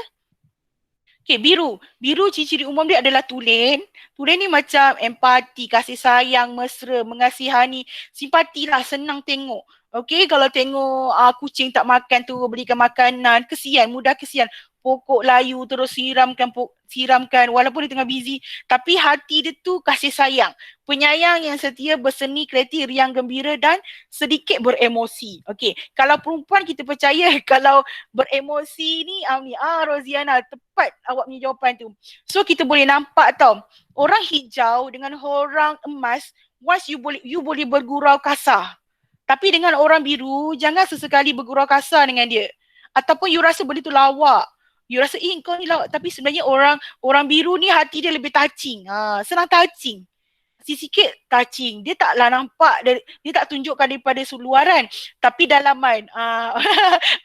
Okay, biru. Biru ciri-ciri umum dia adalah tulen. Tulen ni macam empati, kasih sayang, mesra, mengasihani, simpati lah, senang tengok. Okay, kalau tengok kucing tak makan tu, berikan makanan, kesian, mudah kesian. Pokok layu terus siramkan walaupun dia tengah busy. Tapi hati dia tu kasih sayang. Penyayang yang setia, berseni, kreatif, riang, gembira dan sedikit beremosi. Okay, kalau perempuan kita percaya kalau beremosi ni, Roziana, tepat awak punya jawapan tu. So kita boleh nampak tau, orang hijau dengan orang emas, once you boleh bergurau kasar. Tapi dengan orang biru, jangan sesekali bergurau kasar dengan dia. Ataupun you rasa benda tu lawak. You rasa, kau ni lawak. Tapi sebenarnya orang biru ni hati dia lebih touching. Senang touching. Sikit touching. Dia taklah nampak, dia tak tunjukkan daripada luaran. Tapi dalaman.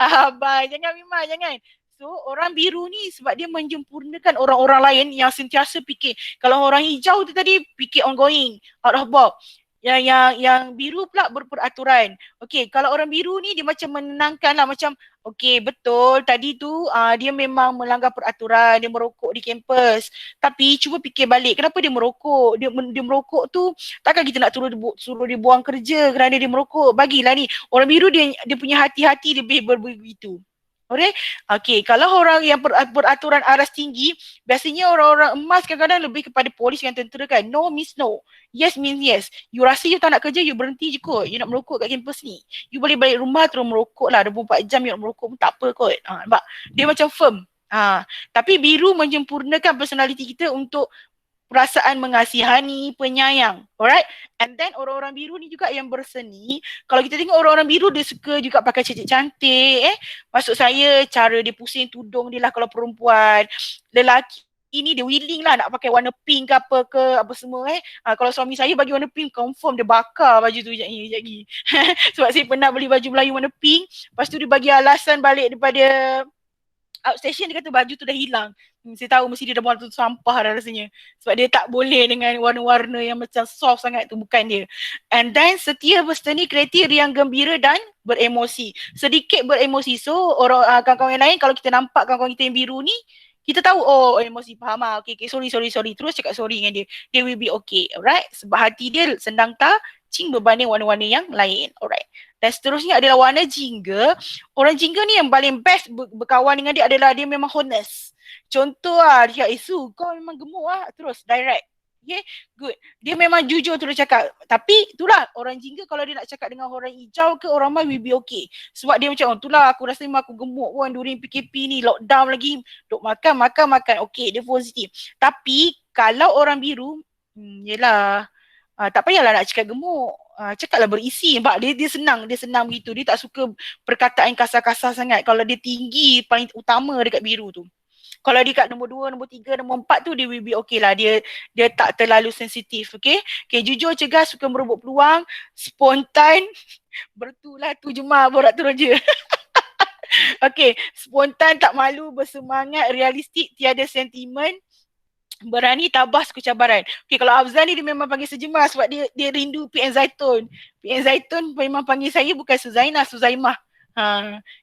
Abang, jangan Mima, jangan. So, orang biru ni sebab dia menyempurnakan orang-orang lain yang sentiasa fikir. Kalau orang hijau tu tadi, fikir ongoing, out of box. Yang biru pula berperaturan. Okey, kalau orang biru ni dia macam menenangkan lah, macam okey betul tadi tu dia memang melanggar peraturan, dia merokok di kampus. Tapi cuba fikir balik, kenapa dia merokok? Dia merokok tu takkan kita nak suruh dia buang kerja kerana dia merokok. Bagilah ni, orang biru dia punya hati-hati lebih begitu. Alright? Okay, kalau orang yang beraturan aras tinggi, biasanya orang-orang emas kadang-kadang lebih kepada polis dan tentera kan. No means no. Yes means yes. You rasa you tak nak kerja, you berhenti je kot. You nak merokok kat kampus ni. You boleh balik rumah terus merokok lah. 24 jam you nak merokok pun tak apa kot. Nampak? Dia macam firm. Tapi biru menyempurnakan personality kita untuk perasaan mengasihani, penyayang. Alright? And then orang-orang biru ni juga yang berseni. Kalau kita tengok orang-orang biru, dia suka juga pakai cantik cantik. Maksud saya, cara dia pusing tudung dia lah kalau perempuan. Lelaki ini dia willing lah nak pakai warna pink ke apa semua. Kalau suami saya bagi warna pink, confirm dia bakar baju tu sekejap lagi. Sebab saya pernah beli baju Melayu warna pink. Lepas tu dia bagi alasan balik daripada outstation, dia kata baju tu dah hilang. Saya tahu mesti dia dah buang tu sampah dah rasanya. Sebab dia tak boleh dengan warna-warna yang macam soft sangat tu, bukan dia. And then setia, berseni, kreatif, riang, gembira dan beremosi. Sedikit beremosi. So orang kawan-kawan yang lain, kalau kita nampak kawan-kawan kita yang biru ni, kita tahu emosi, faham lah. Okay, sorry. Terus cakap sorry dengan dia. Dia will be okay. Alright? Sebab hati dia sedang touching berbanding warna-warna yang lain. Alright. Dan seterusnya adalah warna jingga. Orang jingga ni yang paling best berkawan dengan dia adalah dia memang honest. Contoh dia cakap, kau memang gemuk terus direct. Okay, good. Dia memang jujur terus cakap. Tapi itulah, orang jingga kalau dia nak cakap dengan orang hijau ke orang emas will be okay. Sebab dia macam, itulah aku rasa memang aku gemuk pun during PKP ni, lockdown lagi, duk makan. Okay, dia positif. Tapi kalau orang biru, yelah, tak payahlah nak cakap gemuk. Cakaplah berisi. Sebab dia senang begitu. Dia tak suka perkataan kasar-kasar sangat. Kalau dia tinggi, paling utama dekat biru tu. Kalau dia kat nombor 2, nombor 3, nombor 4 tu dia will be okay lah. Dia tak terlalu sensitif. Okay, jujur, cergas, suka merebut peluang, spontan, bertulah tu jemaah borak turun je. Okay, spontan, tak malu, bersemangat, realistik, tiada sentimen, berani tabah suku cabaran. Okay, kalau Afzal ni dia memang panggil sejemah sebab dia rindu PN Zaitun. PN Zaitun memang panggil saya bukan Suzainah, Suzaimah.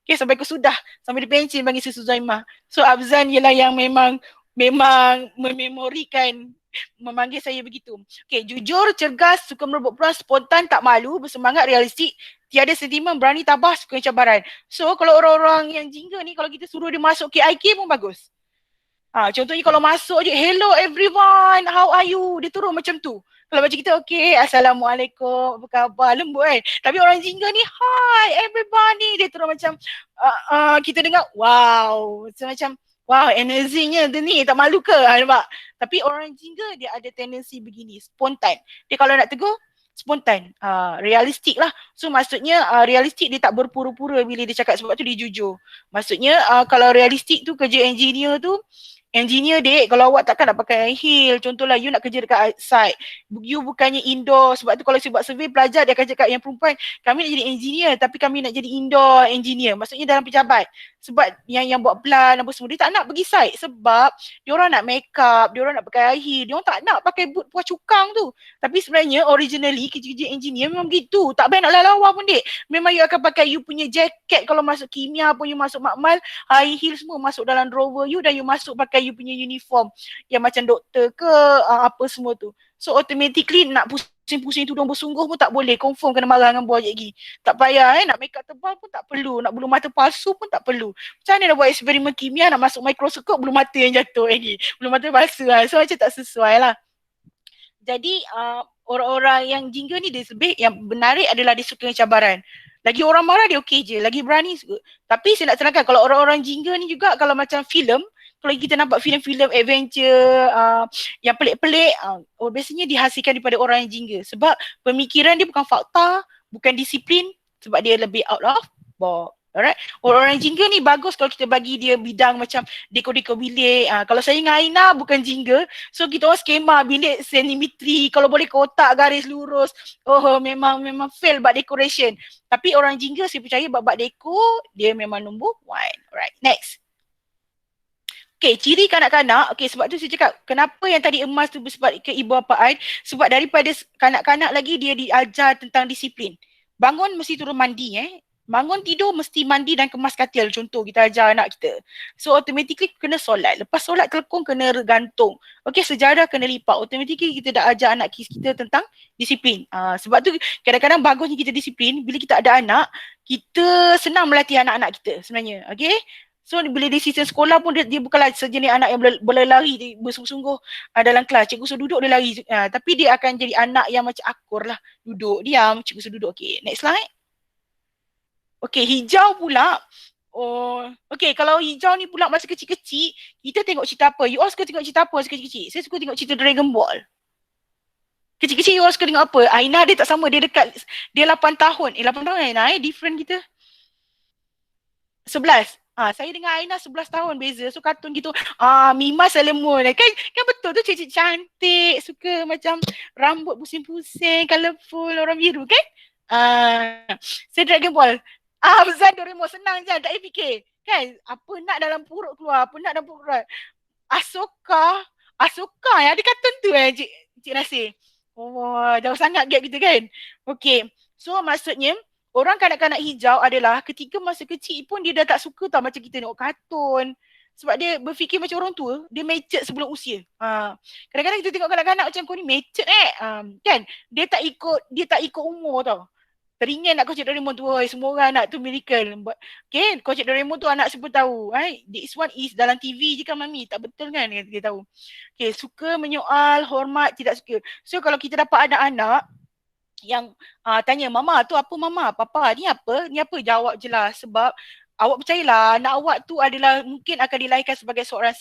Okay, sampai ke sudah. Sampai dia pencin panggil saya Suzaimah. So Afzal ialah yang memang mememorikan memanggil saya begitu. Okay, jujur, cergas, suka merebut peluang, spontan, tak malu, bersemangat, realistik, tiada sentimen, berani tabah suku cabaran. So kalau orang-orang yang jingga ni, kalau kita suruh dia masuk KIK pun bagus. Contohnya kalau masuk je, hello everyone, how are you? Dia turun macam tu. Kalau macam kita, okay, assalamualaikum, apa khabar, lembut kan. Tapi orang jingga ni, hi everybody. Dia turun macam, kita dengar, wow. Macam, wow, energinya dia ni, tak malu ke? Nampak? Tapi orang jingga, dia ada tendensi begini, spontan. Dia kalau nak tegur, spontan, realistik lah. So maksudnya realistik, dia tak berpura-pura bila dia cakap, sebab tu dia jujur. Maksudnya kalau realistik tu, kerja engineer tu, Engineer dek, kalau awak takkan nak pakai high heel. Contohlah you nak kerja dekat outside. You bukannya indoor. Sebab tu kalau saya buat survey pelajar dia akan cakap yang perempuan, kami nak jadi engineer tapi kami nak jadi indoor engineer. Maksudnya dalam pejabat. Sebab yang buat plan apa semua, dia tak nak pergi site sebab dia orang nak make up, dia orang nak pakai high heel, dia orang tak nak pakai boot puas cukang tu. Tapi sebenarnya originally kerja-kerja engineer memang begitu. Tak payah nak lawa pun dek. Memang you akan pakai you punya jacket kalau masuk kimia pun, you masuk makmal, high heel semua masuk dalam drawer you dan you masuk pakai you punya uniform yang macam doktor ke apa semua tu. So automatically nak pusing-pusing tudung bersungguh pun tak boleh. Confirm kena marah dengan buah lagi. Tak payah nak make up tebal pun tak perlu. Nak bulu mata palsu pun tak perlu. Macam mana nak buat eksperimen kimia nak masuk mikroskop bulu mata yang jatuh lagi. Bulu mata palsu lah. So macam tak sesuai lah. Jadi orang-orang yang jingga ni dia lebih yang menarik adalah dia suka cabaran. Lagi orang marah dia okey je. Lagi berani suka. Tapi saya nak terangkan kalau orang-orang jingga ni juga kalau macam filem, kalau kita nampak filem-filem adventure yang pelik-pelik, biasanya dihasilkan daripada orang yang jingga. Sebab pemikiran dia bukan fakta, bukan disiplin, sebab dia lebih out of box. Alright. Orang-orang jingga ni bagus kalau kita bagi dia bidang macam dekor-dekor bilik. Kalau saya dengan Aina bukan jingga, so kita orang skema bilik sentimetri, kalau boleh kotak garis lurus. Oh memang fail buat decoration. Tapi orang jingga saya percaya bab dekor dia memang nombor 1. Alright, next. Okay, ciri kanak-kanak, okay sebab tu saya cakap kenapa yang tadi emas tu bersebab ke ibu bapaan, sebab daripada kanak-kanak lagi dia diajar tentang disiplin. Bangun mesti turun mandi bangun tidur mesti mandi dan kemas katil, contoh kita ajar anak kita. So automatically kena solat, lepas solat telekung kena gantung. Okay, sejadah kena lipat, automatically kita dah ajar anak kita tentang disiplin. Sebab tu kadang-kadang bagusnya kita disiplin, bila kita ada anak, kita senang melatih anak-anak kita sebenarnya, okay. So bila di sistem sekolah pun dia bukanlah sejenis anak yang boleh lari bersungguh-sungguh dalam kelas. Cikgu suruh duduk dia lari. Tapi dia akan jadi anak yang macam akur lah. Duduk, diam, cikgu suruh duduk. Okay, next slide. Okay, hijau pula. Oh, okay, kalau hijau ni pula masa kecil-kecil, kita tengok cerita apa? You all suka tengok cerita apa masa kecil-kecil? Saya suka tengok cerita Dragon Ball. Kecil-kecil you all suka tengok apa? Aina dia tak sama, dia dekat, dia 8 tahun. 8 tahun Aina different kita. 11. Saya dengan Aina 11 tahun beza. So kartun gitu. Mima Salemon. Kan betul tu cik-cik cantik. Suka macam rambut pusing-pusing. Colourful. Orang biru kan? Saya Dragon Ball. Besar Doraemon. Senang je. Tak payah fikir. Kan? Apa nak dalam perut keluar. Apa nak dalam perut keluar. Ahsoka ya. Ada kartun tu Cik Nasir. Oh, jauh sangat gap kita kan? Okay. So maksudnya orang kanak-kanak hijau adalah ketika masa kecil pun dia dah tak suka tau macam kita tengok kartun. Sebab dia berfikir macam orang tua, dia matured sebelum usia. Kadang-kadang kita tengok kanak-kanak macam kau ni matured kan? Dia tak ikut umur tau. Teringat nak Kocik Doraemon tu, semua orang nak tu miracle. Okay, Kocik Doraemon tu anak siapa tahu. This one is dalam TV je kan mami, tak betul kan dia tahu. Okay, suka menyoal, hormat, tidak suka. So kalau kita dapat anak-anak yang tanya, mama tu apa mama, papa ni apa, jawab je lah. Sebab awak percayalah anak awak tu adalah mungkin akan dilahirkan sebagai seorang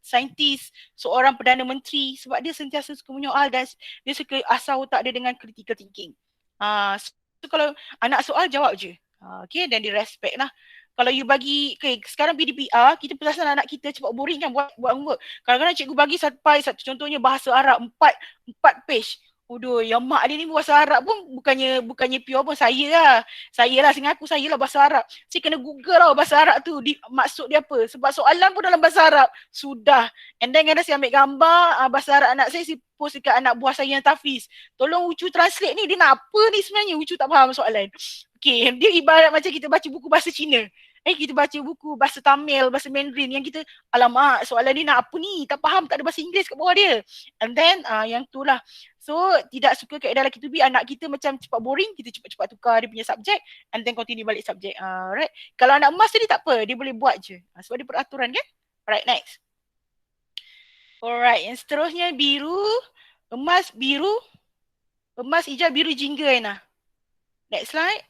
saintis, seorang Perdana Menteri. Sebab dia sentiasa suka menyoal dan dia suka asah otak dia dengan critical thinking. So kalau anak soal jawab je. Okay, dan dia respect lah. Kalau you bagi, sekarang PDPR, kita perasan anak kita cepat boring kan buat homework. Kadang-kadang cikgu bagi satu contohnya bahasa Arab, 4 page. Yang mak dia ni bahasa Arab pun bukannya pure pun. Saya lah sengaku saya lah bahasa Arab. Saya kena google lah bahasa Arab tu maksud dia apa. Sebab soalan pun dalam bahasa Arab. Sudah. And then saya ambil gambar bahasa Arab anak saya post dekat anak buah saya yang Tafiz. Tolong Ucu translate ni, dia nak apa ni sebenarnya? Ucu tak faham soalan. Okay, dia ibarat macam kita baca buku bahasa Cina. Kita baca buku bahasa Tamil, bahasa Mandarin yang kita, alamak soalan ni nak apa ni? Tak faham, tak ada bahasa Inggeris kat bawah dia. And then yang tu lah. So tidak suka kaedah lelaki tu anak kita macam cepat boring, kita cepat-cepat tukar dia punya subjek and then continue balik subjek. Right. Kalau anak emas tu dia tak apa, dia boleh buat je. Sebab dia peraturan kan? Alright, next. Alright, yang seterusnya biru, emas biru, emas hijau biru jingga Aina. Next slide.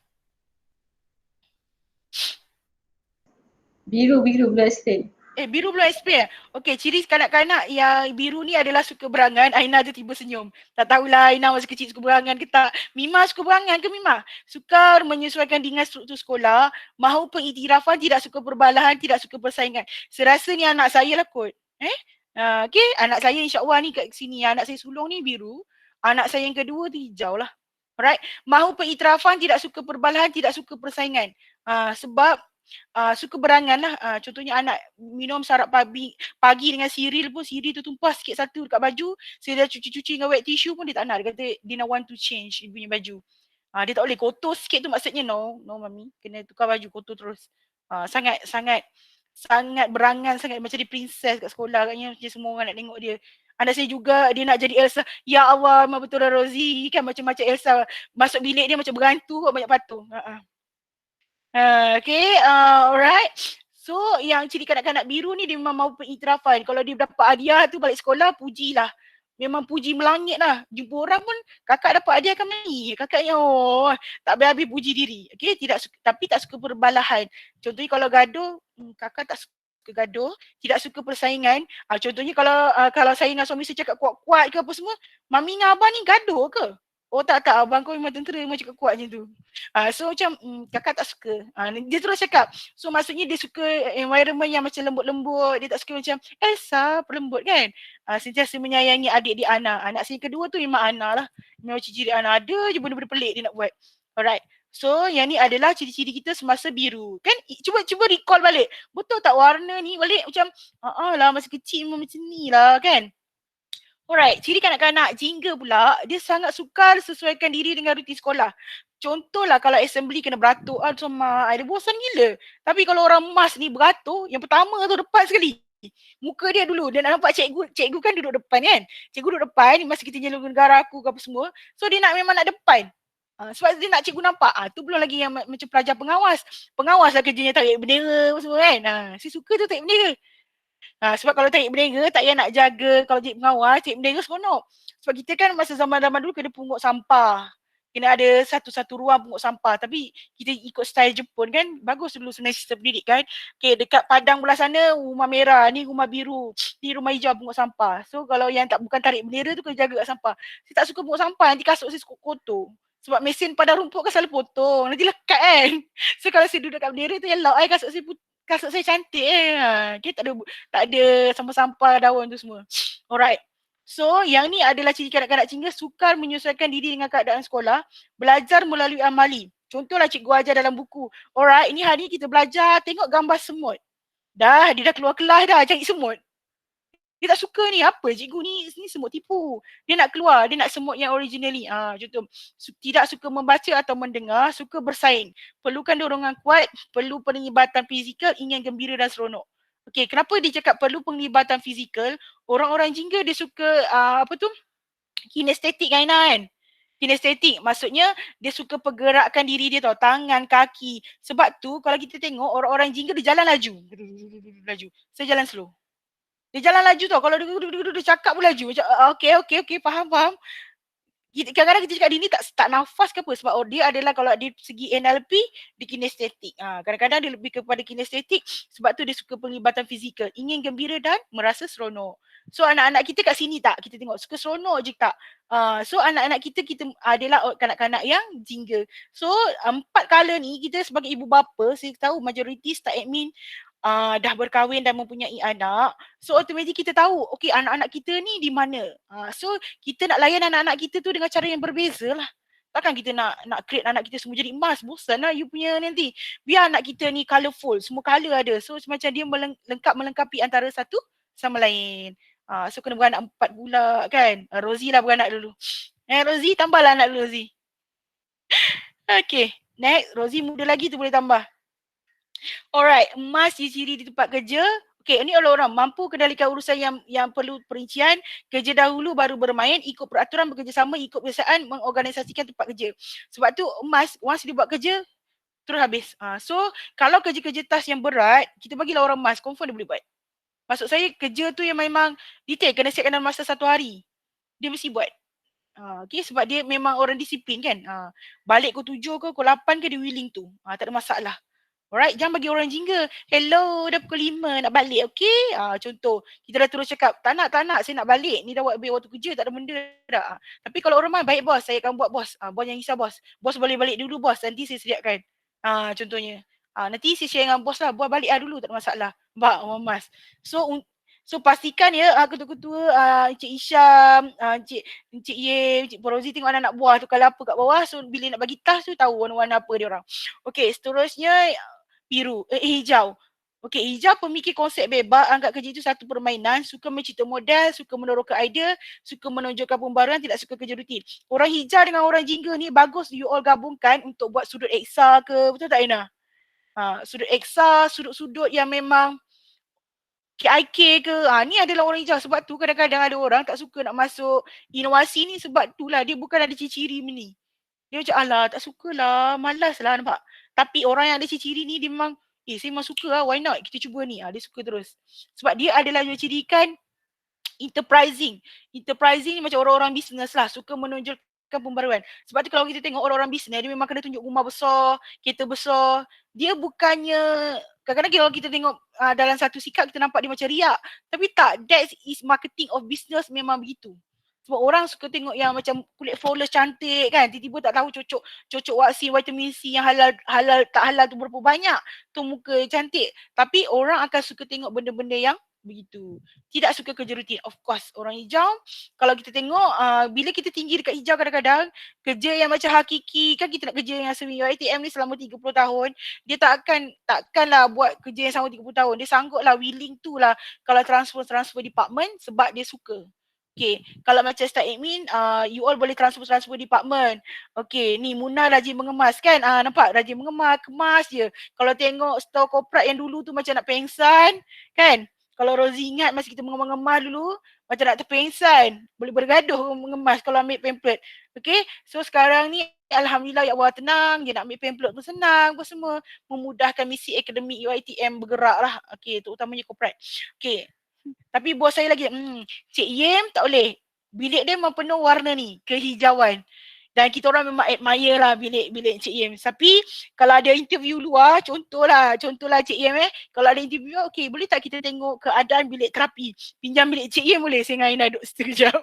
Biru belum explain. Biru belum explain. Okay, ciri kanak-kanak yang biru ni adalah suka berangan. Aina tu tiba senyum. Tak tahulah Aina masa kecil suka berangan ke tak. Mima suka berangan ke Mima? Sukar menyesuaikan dengan struktur sekolah, mahu pengiktirafan, tidak suka perbalahan, tidak suka persaingan. Saya rasa ni anak saya lah kot. Okay, anak saya insyaAllah ni kat sini, anak saya sulung ni biru, anak saya yang kedua tu hijau lah. Alright, mahu pengiktirafan, tidak suka perbalahan, tidak suka persaingan. Sebab suka berangan lah. Contohnya anak minum sarap pagi dengan siril pun, siril tu tumpah sikit satu dekat baju, saya dah cuci-cuci dengan wet tissue pun dia tak nak. Dia kata dia nak want to change dia punya baju. Dia tak boleh kotor sikit tu, maksudnya no mami, kena tukar baju kotor terus. Sangat berangan, sangat macam dia princess kat sekolah katnya, macam semua orang nak tengok dia. Anak saya juga dia nak jadi Elsa. Ya Allah, memang betul lah Rosie kan, macam-macam Elsa. Masuk bilik dia macam berhantu kok, banyak patung. Okay, alright. So yang ciri kanak-kanak biru ni dia memang mahu pengiktirafan. Kalau dia dapat hadiah tu balik sekolah, pujilah. Memang puji melangit lah. Jumpa orang pun kakak dapat hadiah kan ni. Kakaknya tak habis-habis puji diri. Okay, tapi tak suka perbalahan. Contohnya kalau gaduh, kakak tak suka gaduh, tidak suka persaingan. Contohnya kalau saya dengan suami saya cakap kuat-kuat ke apa semua, mami dengan abang ni gaduh ke? Oh tak, abang kau memang tentera memang cakap kuat macam tu. So macam kakak tak suka. Dia terus cakap. So maksudnya dia suka environment yang macam lembut-lembut. Dia tak suka macam Elsa pelembut kan. Sentiasa menyayangi adik dia Ana. Anak saya kedua tu memang Ana lah. Memang ciri-ciri Ana. Ada je benda-benda pelik dia nak buat. Alright. So yang ni adalah ciri-ciri kita semasa biru. Kan cuba recall balik. Betul tak warna ni balik macam lah masa kecil memang macam ni lah kan. Alright, ciri kanak-kanak jingga pula, dia sangat sukar sesuaikan diri dengan rutin sekolah. Contohlah kalau assembly kena beratur, sama dia bosan gila. Tapi kalau orang emas ni beratur, yang pertama tu depan sekali. Muka dia dulu, dia nak nampak cikgu kan duduk depan kan. Cikgu duduk depan, masa kita jalan negara aku ke apa semua. So dia memang nak depan. Sebab dia nak cikgu nampak. Tu belum lagi yang macam pelajar pengawas. Pengawas lah kerjanya tarik bendera apa semua kan. Saya suka tu tarik bendera. Sebab kalau tarik bendera, tak payah nak jaga. Kalau jadi pengawas, tarik bendera seronok. Sebab kita kan masa zaman-zaman dulu kena pungut sampah. Kena ada satu-satu ruang pungut sampah. Tapi kita ikut style Jepun kan, bagus dulu sebenarnya sistem pendidikan. Okay, dekat Padang belah sana, rumah merah, ni rumah biru, ni rumah hijau pungut sampah. So kalau yang bukan tarik bendera tu, kena jaga kat sampah. Saya tak suka pungut sampah, nanti kasut saya kotor. Sebab mesin padang rumput kan selalu potong, nanti lekat kan. So kalau saya duduk kat bendera tu, elok kasut saya cantik okay, tak ada sampah-sampah daun tu semua. Alright. So yang ni adalah ciri kanak-kanak jingga sukar menyesuaikan diri dengan keadaan sekolah, belajar melalui amali. Contohlah cikgu ajar dalam buku. Alright, ini hari ni kita belajar tengok gambar semut. Dia dah keluar kelas dah cari semut. Dia tak suka ni, apa cikgu ni semut tipu. Dia nak keluar, dia nak semut yang originally. Contoh, tidak suka membaca atau mendengar, suka bersaing. Perlukan dorongan kuat, perlu penglibatan fizikal, ingin gembira dan seronok. Okey, kenapa dia cakap perlu penglibatan fizikal? Orang-orang jingga dia suka kinestetik kan. Kinestetik maksudnya dia suka pergerakan diri dia tau, tangan, kaki. Sebab tu kalau kita tengok orang-orang jingga dia jalan laju. Saya jalan slow. Dia jalan laju tau. Kalau dia cakap pun laju. Macam okay, faham. Kadang-kadang kita cakap dia ni tak nafas ke apa. Sebab dia adalah kalau di segi NLP, dia kinestetik. Kadang-kadang dia lebih kepada kinestetik. Sebab tu dia suka penglibatan fizikal. Ingin gembira dan merasa seronok. So anak-anak kita kat sini tak? Kita tengok suka seronok je tak? So anak-anak kita adalah kanak-kanak yang jingga. So 4 color ni kita sebagai ibu bapa, saya tahu majoriti start admin dah berkahwin dan mempunyai anak. So automatik kita tahu, okay anak-anak kita ni di mana. So kita nak layan anak-anak kita tu dengan cara yang berbeza lah. Takkan kita nak create anak kita semua jadi emas, bosan lah you punya nanti. Biar anak kita ni colourful, semua colour ada. So macam dia melengkapi antara satu sama lain. So kena beranak 4 pula kan. Rosie lah beranak dulu. Rosie tambahlah anak dulu Rosie. Okay, next. Rosie muda lagi tu boleh tambah. Alright, emas ciri di tempat kerja. Okay, ini orang mampu kendalikan urusan yang perlu perincian, kerja dahulu baru bermain, ikut peraturan, bekerjasama, ikut kebiasaan, mengorganisasikan tempat kerja. Sebab tu emas, once dia buat kerja, terus habis. So, kalau kerja-kerja task yang berat, kita bagilah orang emas, confirm dia boleh buat. Maksud saya, kerja tu yang memang detail, kena siapkan dalam masa 1 hari. Dia mesti buat. Okay, sebab dia memang orang disiplin kan. Balik pukul 7 ke, pukul 8 ke, dia willing tu. Tak ada masalah. Alright, jangan bagi orang jingga. Hello, dah pukul 5 nak balik, okay? Contoh, kita dah terus cakap, tak nak, saya nak balik. Ni dah buat waktu kerja, tak ada benda dah. Tapi kalau orang main, baik bos, saya akan buat bos. Bos jangan risau bos. Bos boleh balik dulu bos, nanti saya sediakan. Contohnya. Nanti saya share dengan bos lah, bos balik dulu, tak ada masalah. Mbak, orang mas. So, So pastikan ya ketua-ketua Encik Isham, Encik Ye, Encik Porozi tengok anak buah tu kalau apa kat bawah. So bila nak bagi task tu tahu warna-warna apa dia orang. Okey, seterusnya biru, hijau. Okey, hijau pemikir konsep bebas, anggap kerja itu satu permainan, suka mencipta model, suka meneroka idea, suka menonjolkan pembaruan, tidak suka kerja rutin. Orang hijau dengan orang jingga ni bagus you all gabungkan untuk buat sudut eksa ke, betul tak Ina? Sudut eksa, sudut-sudut yang memang KIK ke, ni adalah orang hijau. Sebab tu kadang-kadang ada orang tak suka nak masuk inovasi ni sebab tu lah dia bukan ada ciri-ciri ni. Dia macam alah tak sukalah, malas lah nampak. Tapi orang yang ada ciri-ciri ni dia memang saya memang suka lah, why not kita cuba ni. Dia suka terus. Sebab dia adalah cirikan enterprising. Enterprising ni macam orang-orang bisnes lah, suka menonjolkan pembaruan. Sebab tu kalau kita tengok orang-orang bisnes dia memang kena tunjuk rumah besar, kereta besar. Dia bukannya kadang-kadang kalau kita tengok dalam satu sikap kita nampak dia macam riak. Tapi tak, that is marketing of business memang begitu. Sebab orang suka tengok yang macam kulit flawless cantik kan. Tiba-tiba tak tahu cocok vaksin vitamin C yang halal tak halal tu berapa banyak. Tu muka cantik. Tapi orang akan suka tengok benda-benda yang begitu. Tidak suka kerja rutin. Of course orang hijau kalau kita tengok bila kita tinggi dekat hijau kadang-kadang kerja yang macam hakiki kan kita nak kerja yang semi UiTM ni selama 30 tahun dia takkanlah buat kerja yang selama 30 tahun. Dia sanggup lah willing tu lah kalau transfer department sebab dia suka. Okay, kalau macam staff admin, you all boleh transfer department. Okay, ni Munah rajin mengemas kan? Nampak rajin mengemas, kemas je. Kalau tengok store corporate yang dulu tu macam nak pengsan kan? Kalau Rozi ingat masa kita mengemas dulu, macam nak terpengsan. Boleh bergaduh mengemas kalau ambil pamphlet. Okay, so sekarang ni alhamdulillah ya Allah tenang. Dia nak ambil pamphlet pun senang pun semua. Memudahkan misi akademik UiTM bergerak lah. Okay, terutamanya corporate. Okay. Tapi bos saya lagi, Cik Yem tak boleh. Bilik dia memang penuh warna ni, kehijauan. Dan kita orang memang admire lah bilik Cik Yem. Tapi kalau ada interview luar, contohlah Cik Yem kalau ada interview, okay, boleh tak kita tengok keadaan bilik terapi? Pinjam bilik Cik Yem boleh? Saya dengan Aina duduk sekejap.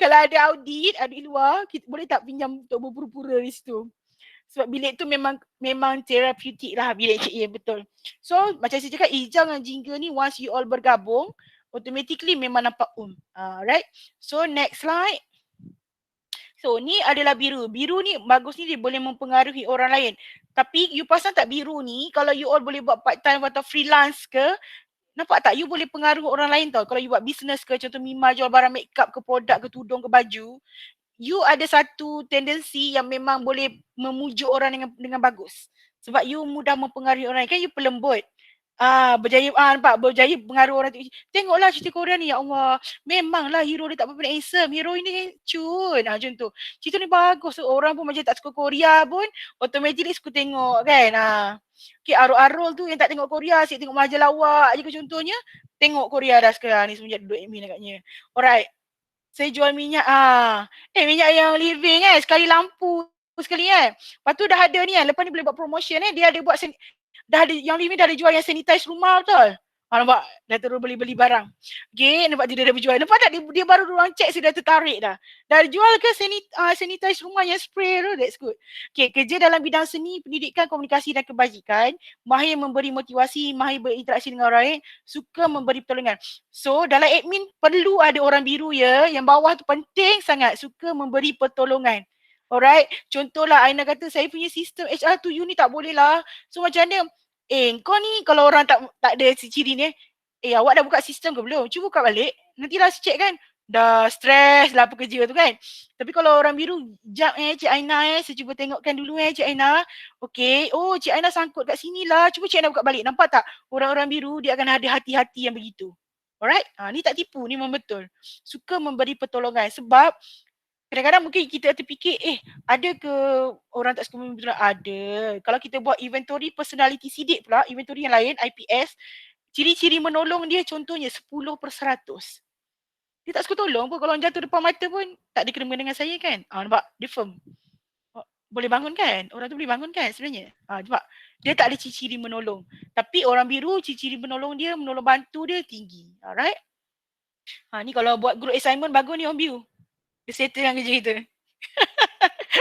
Kalau ada audit luar, kita boleh tak pinjam untuk berpura-pura di situ? Sebab bilik tu memang terapeutik lah bilik Cik Yen, betul. So macam saya cakap hijau dengan jingga ni once you all bergabung automatically memang nampak right. So next slide. So ni adalah biru. Biru ni bagus ni dia boleh mempengaruhi orang lain. Tapi you pasang tak biru ni kalau you all boleh buat part time atau freelance ke, nampak tak you boleh pengaruh orang lain tau. Kalau you buat business ke, contoh Mima jual barang makeup ke, produk ke, tudung ke, baju, you ada satu tendensi yang memang boleh memujuk orang dengan bagus. Sebab you mudah mempengaruhi orang lain. Kan you pelembut. Berjaya, nampak berjaya pengaruh orang tu. Tengoklah cerita Korea ni, ya Allah. Memanglah hero dia tak apa-apa handsome. Hero ini cun. Macam tu. Cerita ni bagus. So, orang pun macam tak suka Korea pun, automatically suka tengok kan. Okay, Arul tu yang tak tengok Korea, asyik tengok majalah awak je ke contohnya. Tengok Korea dah sekarang ni semenjak duduk admin agaknya. Alright. Saya jual minyak. Minyak yang living sekali lampu sekali Lepas tu dah ada ni lepas ni boleh buat promotion dia ada buat dah ada yang living dah ada jual yang sanitize rumah betul. Nampak dah terus beli barang. Okay, nampak dia dah berjual. Nampak tak dia baru orang check sudah tertarik dah. Dah jual ke sanitize rumah yang spray tu, that's good. Okay, kerja dalam bidang seni, pendidikan, komunikasi dan kebajikan, mahir memberi motivasi, mahir berinteraksi dengan orang lain, suka memberi pertolongan. So dalam admin perlu ada orang biru yang bawah tu penting sangat, suka memberi pertolongan. Alright, contohlah Aina kata saya punya sistem HR tu you ni tak boleh lah. So macam mana? Kau ni kalau orang tak ada ciri ni awak dah buka sistem ke belum? Cuba buka balik. Nantilah check kan. Dah stres lah pekerja tu kan. Tapi kalau orang biru, jap Cik Aina saya cuba tengokkan dulu Cik Aina. Okay, Cik Aina sangkut kat sini lah. Cuba Cik Aina buka balik. Nampak tak? Orang-orang biru dia akan ada hati-hati yang begitu. Alright? Ni tak tipu, ni memang betul. Suka memberi pertolongan sebab kadang-kadang mungkin kita terfikir, ada ke orang tak suka memberi pertolongan? Ada. Kalau kita buat inventory personality sidik pula, inventory yang lain, IPS, ciri-ciri menolong dia contohnya 10/100. Dia tak suka tolong pun, kalau orang jatuh depan mata pun tak ada kena dengan saya kan. Nampak? Dia firm. Boleh bangun kan? Orang tu boleh bangun kan sebenarnya? Nampak? Dia tak ada ciri-ciri menolong. Tapi orang biru, ciri-ciri menolong dia, menolong bantu dia tinggi. Alright? Ni kalau buat group assignment bagus ni orang biru. Dia settle dengan kerja kita.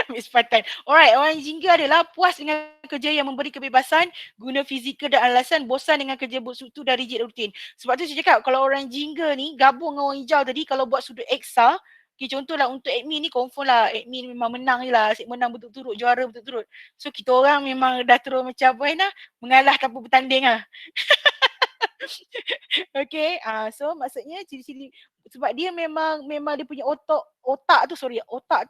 Ambil Ambil sepatan. Alright, orang jingga adalah puas dengan kerja yang memberi kebebasan, guna fizikal dan alasan, bosan dengan kerja berstruktur dan rigid rutin. Sebab tu saya cakap kalau orang jingga ni gabung dengan orang hijau tadi, kalau buat sudut eksa, okay, contohlah untuk admin ni confirm lah, admin memang menang je lah, asyik menang betul-betul, juara betul-betul. So kita orang memang dah terus macam apa Aina, mengalah tanpa bertanding lah. Okay, so maksudnya ciri-ciri sebab dia memang dia punya otak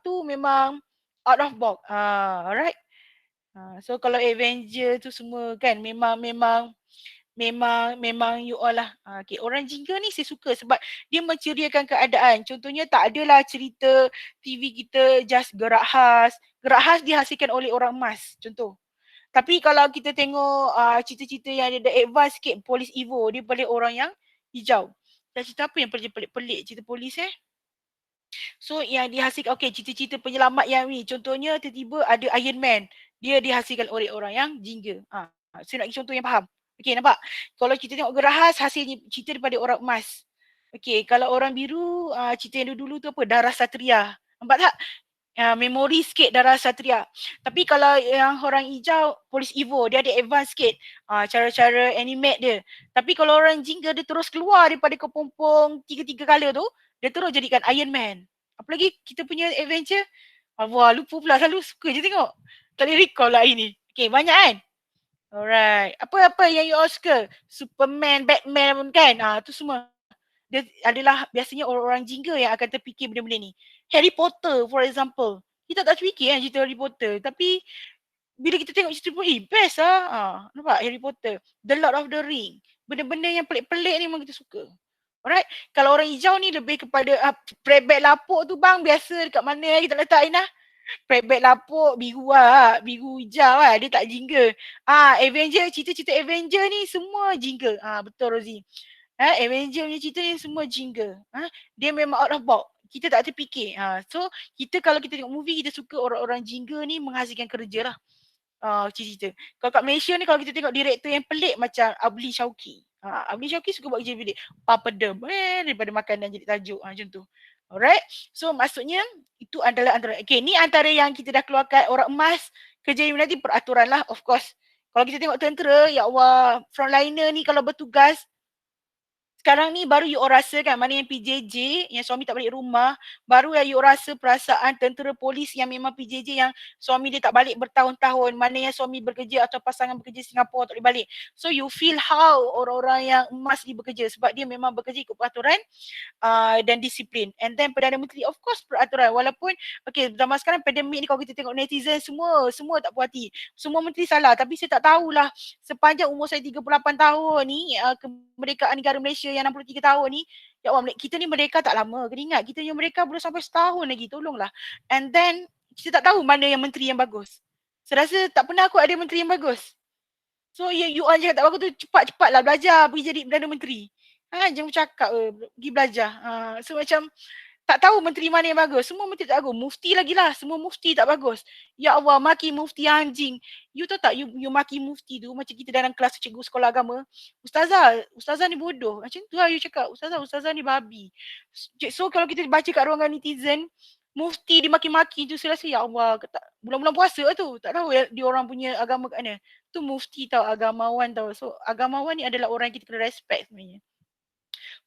tu memang out of box. Alright. So kalau Avenger tu semua kan memang you all lah. Okay, orang jingga ni saya suka sebab dia menceriakan keadaan. Contohnya tak adalah cerita TV kita just gerak khas. Gerak khas dihasilkan oleh orang emas. Contoh. Tapi kalau kita tengok cerita-cerita yang ada advance sikit, Polis Evo, dia balik orang yang hijau. Dan cerita apa yang pelik-pelik cerita polis So yang dihasilkan, okay, cerita-cerita penyelamat yang ni, contohnya tiba-tiba ada Iron Man, dia dihasilkan oleh orang yang jingga. Saya nak contoh yang faham. Okay, nampak? Kalau kita tengok Gerah Khas, hasilnya cerita daripada orang emas. Okay, kalau orang biru, cerita yang dulu tu apa? Darah Satria. Nampak tak? Memori sikit Darah Satria. Tapi kalau yang orang hijau, Polis Evo, dia ada advance sikit cara-cara animate dia. Tapi kalau orang jingga, dia terus keluar daripada kepompong 3 color tu, dia terus jadikan Iron Man. Apalagi kita punya adventure, wah lupa pula, selalu suka je tengok. Tak boleh recall lah ini. Okay, banyak kan? Alright. Apa yang you all suka? Superman, Batman pun kan? Tu semua. Dia adalah biasanya orang-orang jingga yang akan terfikir benda-benda ni. Harry Potter for example. Kita tak terfikir kan cerita Harry Potter. Tapi bila kita tengok cerita pun, best lah. Nampak Harry Potter. The Lord of the Ring. Benda-benda yang pelik-pelik ni memang kita suka. Alright. Kalau orang hijau ni lebih kepada prebet lapuk tu bang. Biasa dekat mana kita letak Aina? Prebet lapuk biru lah. Biru hijau lah. Dia tak jingga. Avenger, cerita-cerita Avenger ni semua jingga. Betul Rosie. Avenger punya cerita ni semua jingga. Dia memang out of box. Kita tak terfikir. So kita kalau kita tengok movie, kita suka orang-orang jingga ni menghasilkan kerja lah. Cerita. Kalau kat Malaysia ni kalau kita tengok direktor yang pelik macam Abli Syauqi. Abli Syauqi suka buat kerja pelik. Papadam. Daripada makanan jadi tajuk. Macam tu. Alright. So maksudnya itu adalah antara. Okay, ni antara yang kita dah keluarkan orang emas. Kerja nanti peraturan lah, of course. Kalau kita tengok tentera, ya Allah, frontliner ni kalau bertugas, sekarang ni baru you all rasa kan mana yang PJJ, yang suami tak balik rumah, baru you all rasa perasaan tentera polis yang memang PJJ yang suami dia tak balik bertahun-tahun, mana yang suami bekerja atau pasangan bekerja Singapura tak boleh balik. So you feel how orang-orang yang emas ni bekerja sebab dia memang bekerja ikut peraturan dan disiplin. And then Perdana Menteri, of course peraturan. Walaupun, okay, zaman sekarang pandemik ni kalau kita tengok netizen semua tak puas hati. Semua menteri salah. Tapi saya tak tahulah sepanjang umur saya 38 tahun ni, kemerdekaan negara Malaysia yang 63 tahun ni, ya Allah, kita ni merdeka tak lama. Kena ingat, kita ni merdeka belum sampai setahun lagi. Tolonglah. And then, kita tak tahu mana yang menteri yang bagus. Saya rasa tak pernah aku ada menteri yang bagus. So, you all cakap tak bagus tu, cepat-cepatlah belajar pergi jadi Perdana Menteri. Jangan bercakap pergi belajar. So macam tak tahu menteri mana yang bagus. Semua menteri tak bagus. Mufti lagi lah. Semua mufti tak bagus. Ya Allah, maki mufti anjing. You tahu tak, you maki mufti tu macam kita dalam kelas cikgu sekolah agama. Ustazah ni bodoh. Macam tu lah you cakap. Ustazah ni babi. So kalau kita baca kat ruangan netizen, mufti dimaki-maki tu, saya rasa ya Allah, bulan-bulan puasa tu. Tak tahu dia orang punya agama kat mana. Tu mufti tau, agamawan tau. So agamawan ni adalah orang yang kita kena respect sebenarnya.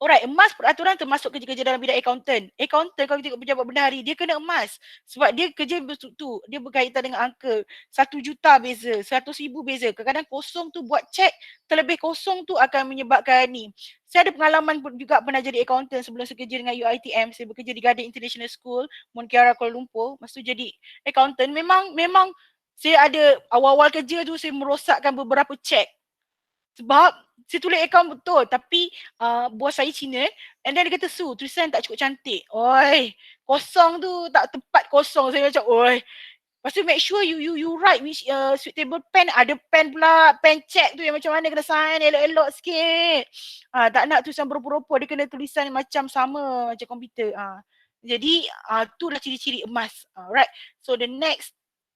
Alright, emas peraturan termasuk kerja-kerja dalam bidang accountant. Accountant kalau kita tengok pejabat bendahari, dia kena emas. Sebab dia kerja berstruktur. Dia berkaitan dengan angka. 1 juta beza, 100,000 beza. Kadang-kadang kosong tu buat cek, terlebih kosong tu akan menyebabkan ni. Saya ada pengalaman juga pernah jadi accountant sebelum saya kerja dengan UiTM. Saya bekerja di Garden International School, Mont Kiara, Kuala Lumpur. Masa tu jadi accountant, memang saya ada awal-awal kerja tu saya merosakkan beberapa cek. Sebab saya tulis akaun betul tapi bos saya Cina and then dia kata Su, tulisan tak cukup cantik. Oi, kosong tu tak tepat kosong. Saya macam oi. Lepas tu make sure you write which suitable pen. Ada pen pula, pen check tu yang macam mana kena sign elok-elok sikit. Tak nak tulisan berupa-rupa, dia kena tulisan macam sama macam komputer. Jadi itulah ciri-ciri emas. Alright. So the next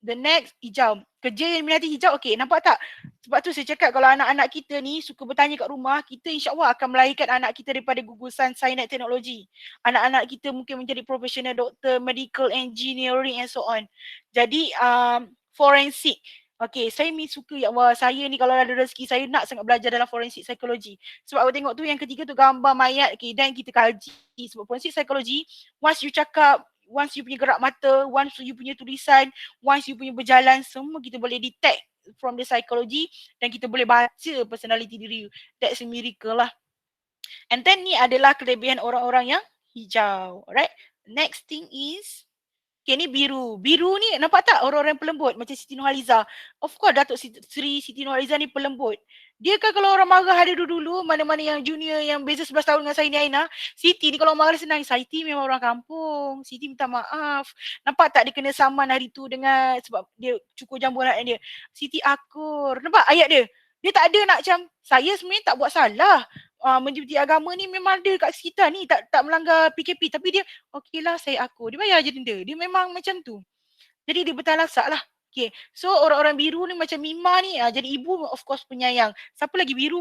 The next, hijau. Kerja yang diminati hijau, okay, nampak tak? Sebab tu saya cakap kalau anak-anak kita ni suka bertanya kat rumah, kita insyaAllah akan melahirkan anak kita daripada gugusan sains dan teknologi. Anak-anak kita mungkin menjadi profesional doktor, medical engineering and so on. Jadi, forensik. Okay, saya ni suka, ya Allah, saya ni kalau ada rezeki, saya nak sangat belajar dalam forensik psikologi. Sebab aku tengok tu yang ketiga tu gambar mayat, okay, dan kita kaji. Sebab forensik psikologi, once you cakap, once you punya gerak mata, once you punya tulisan, once you punya berjalan, semua kita boleh detect from the psychology dan kita boleh baca personality diri you. That's a miracle lah. And then ni adalah kelebihan orang-orang yang hijau. Alright. Next thing is, okay, ni biru. Biru ni nampak tak orang-orang pelembut macam Siti Nurhaliza. Of course Datuk Sri Siti Nurhaliza ni pelembut. Dia kan kalau orang marah ada dulu-dulu, mana-mana yang junior yang beza 11 tahun dengan saya ni Aina, Siti ni kalau marah senang, Siti memang orang kampung. Siti minta maaf. Nampak tak dia kena saman hari tu dengan sebab dia cukur jambu anak dia. Siti akur. Nampak ayat dia? Dia tak ada nak macam saya sebenarnya tak buat salah. Menjadi agama ni memang ada kat sekitar ni, tak melanggar PKP, tapi dia okeylah saya akur. Dia bayar je denda. Dia memang macam tu. Jadi dia bertalaksak lah. Okay. So orang-orang biru ni macam Mima ni, jadi ibu of course penyayang. Siapa lagi biru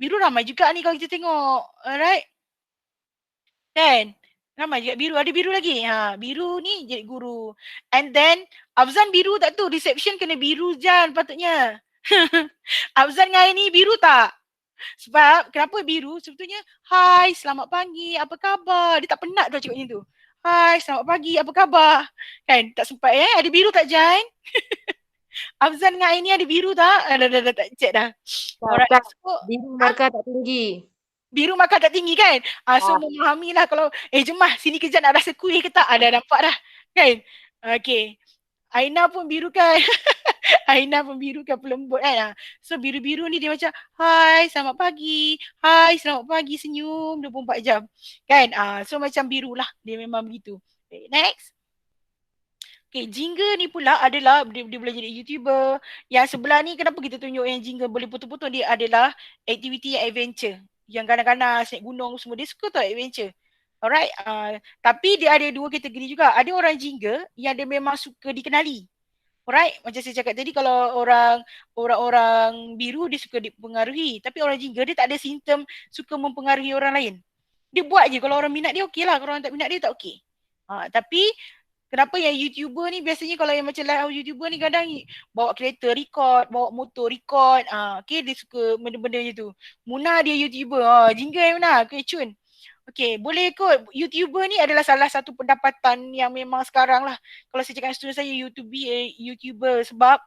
Biru ramai juga ni kalau kita tengok. Alright. Kan? Ramai juga biru. Ada biru lagi. Biru ni jadi guru. And then Afzan biru tak tu? Reception kena biru Jan patutnya. Afzan dengan Aini biru tak? Sebab kenapa biru? Sebetulnya hai, selamat pagi, apa khabar? Dia tak penat tu cakap macam tu. Hai, selamat pagi, apa khabar? Kan, tak sempat Ada biru tak Jan? Afzan dengan Aini ada biru tak? Dah tak check dah. Alright. So, biru markah tak tinggi. Biru markah tak tinggi kan? So memahami lah kalau, jemah sini kejap nak rasa kuih ke tak? Dah nampak dah. Kan? Okay. Aina pun biru kan? Aina pun biru kan pelembut kan? So biru-biru ni dia macam, hai selamat pagi, hai selamat pagi, senyum 24 jam. Kan? So macam biru lah. Dia memang begitu. Okay, next. Okay, Jingga ni pula adalah, dia boleh jadi YouTuber. Yang sebelah ni kenapa kita tunjuk yang Jingga boleh putus-putus, dia adalah aktiviti yang adventure. Yang ganas-ganas, naik gunung semua, dia suka tu adventure. Alright, tapi dia ada dua kategori juga. Ada orang Jingga yang dia memang suka dikenali. Alright, macam saya cakap tadi, kalau orang-orang biru dia suka dipengaruhi, tapi orang Jingga dia tak ada simptom suka mempengaruhi orang lain. Dia buat je, kalau orang minat dia okey lah, kalau orang tak minat dia tak okey. Tapi kenapa yang YouTuber ni biasanya kalau yang macam live YouTuber ni kadang bawa kereta record, bawa motor record, okay, dia suka benda-benda je tu. Munah dia YouTuber, Jingga yang mana? Okay, Cun. Okay, boleh kot. YouTuber ni adalah salah satu pendapatan yang memang sekarang lah. Kalau saya cakap student saya YouTuber sebab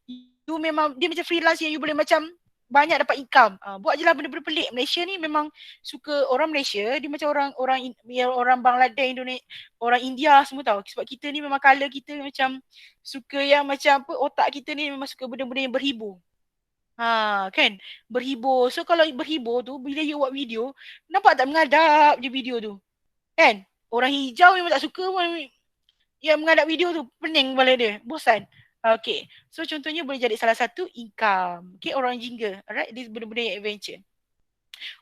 you memang, dia macam freelance yang you boleh macam banyak dapat income. Buat je lah benda-benda pelik. Malaysia ni memang suka, orang Malaysia, dia macam orang Bangladesh, Indonesia, orang India semua tahu. Sebab kita ni memang color kita macam suka yang macam apa, otak kita ni memang suka benda-benda yang berhibur. Kan, berhibur. So kalau berhibur tu, bila you buat video, nampak tak mengadap je video tu, kan? Orang hijau memang tak suka yang mengadap video tu, pening kepala dia, bosan. Okay, so contohnya boleh jadi salah satu income. Okay, orang Jingga. Alright, this benda-benda yang adventure.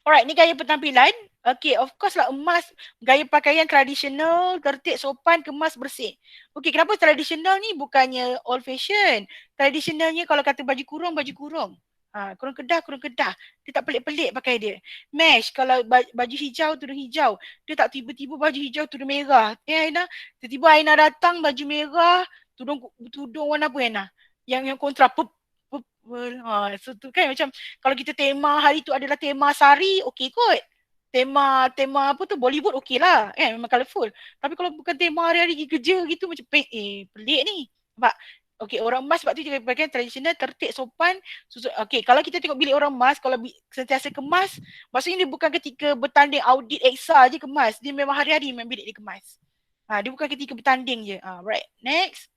Alright, ni gaya pentampilan. Okay, of course lah emas, gaya pakaian tradisional, tertib, sopan, kemas, bersih. Okay, kenapa tradisional ni bukannya old fashion? Tradisionalnya kalau kata baju kurung, baju kurung. Kurung kedah. Dia tak pelik-pelik pakai dia. Mesh, kalau baju hijau, tudung hijau. Dia tak tiba-tiba baju hijau, tudung merah. Aina, tiba-tiba Aina datang baju merah, tudung warna apa Aina? Yang kontra, so tu kan macam kalau kita tema hari tu adalah tema sari, okey kot. Tema apa tu Bollywood okey lah kan, memang colourful. Tapi kalau bukan tema hari-hari kerja gitu macam pelik ni. Nampak? Okey, orang emas sebab tu dia pakaian tradisional, tertib, sopan. Okey, kalau kita tengok bilik orang emas, kalau sentiasa kemas, maksudnya dia bukan ketika bertanding audit EXA je kemas. Dia memang hari-hari memang bilik dia kemas. Dia bukan ketika bertanding je. Right, next.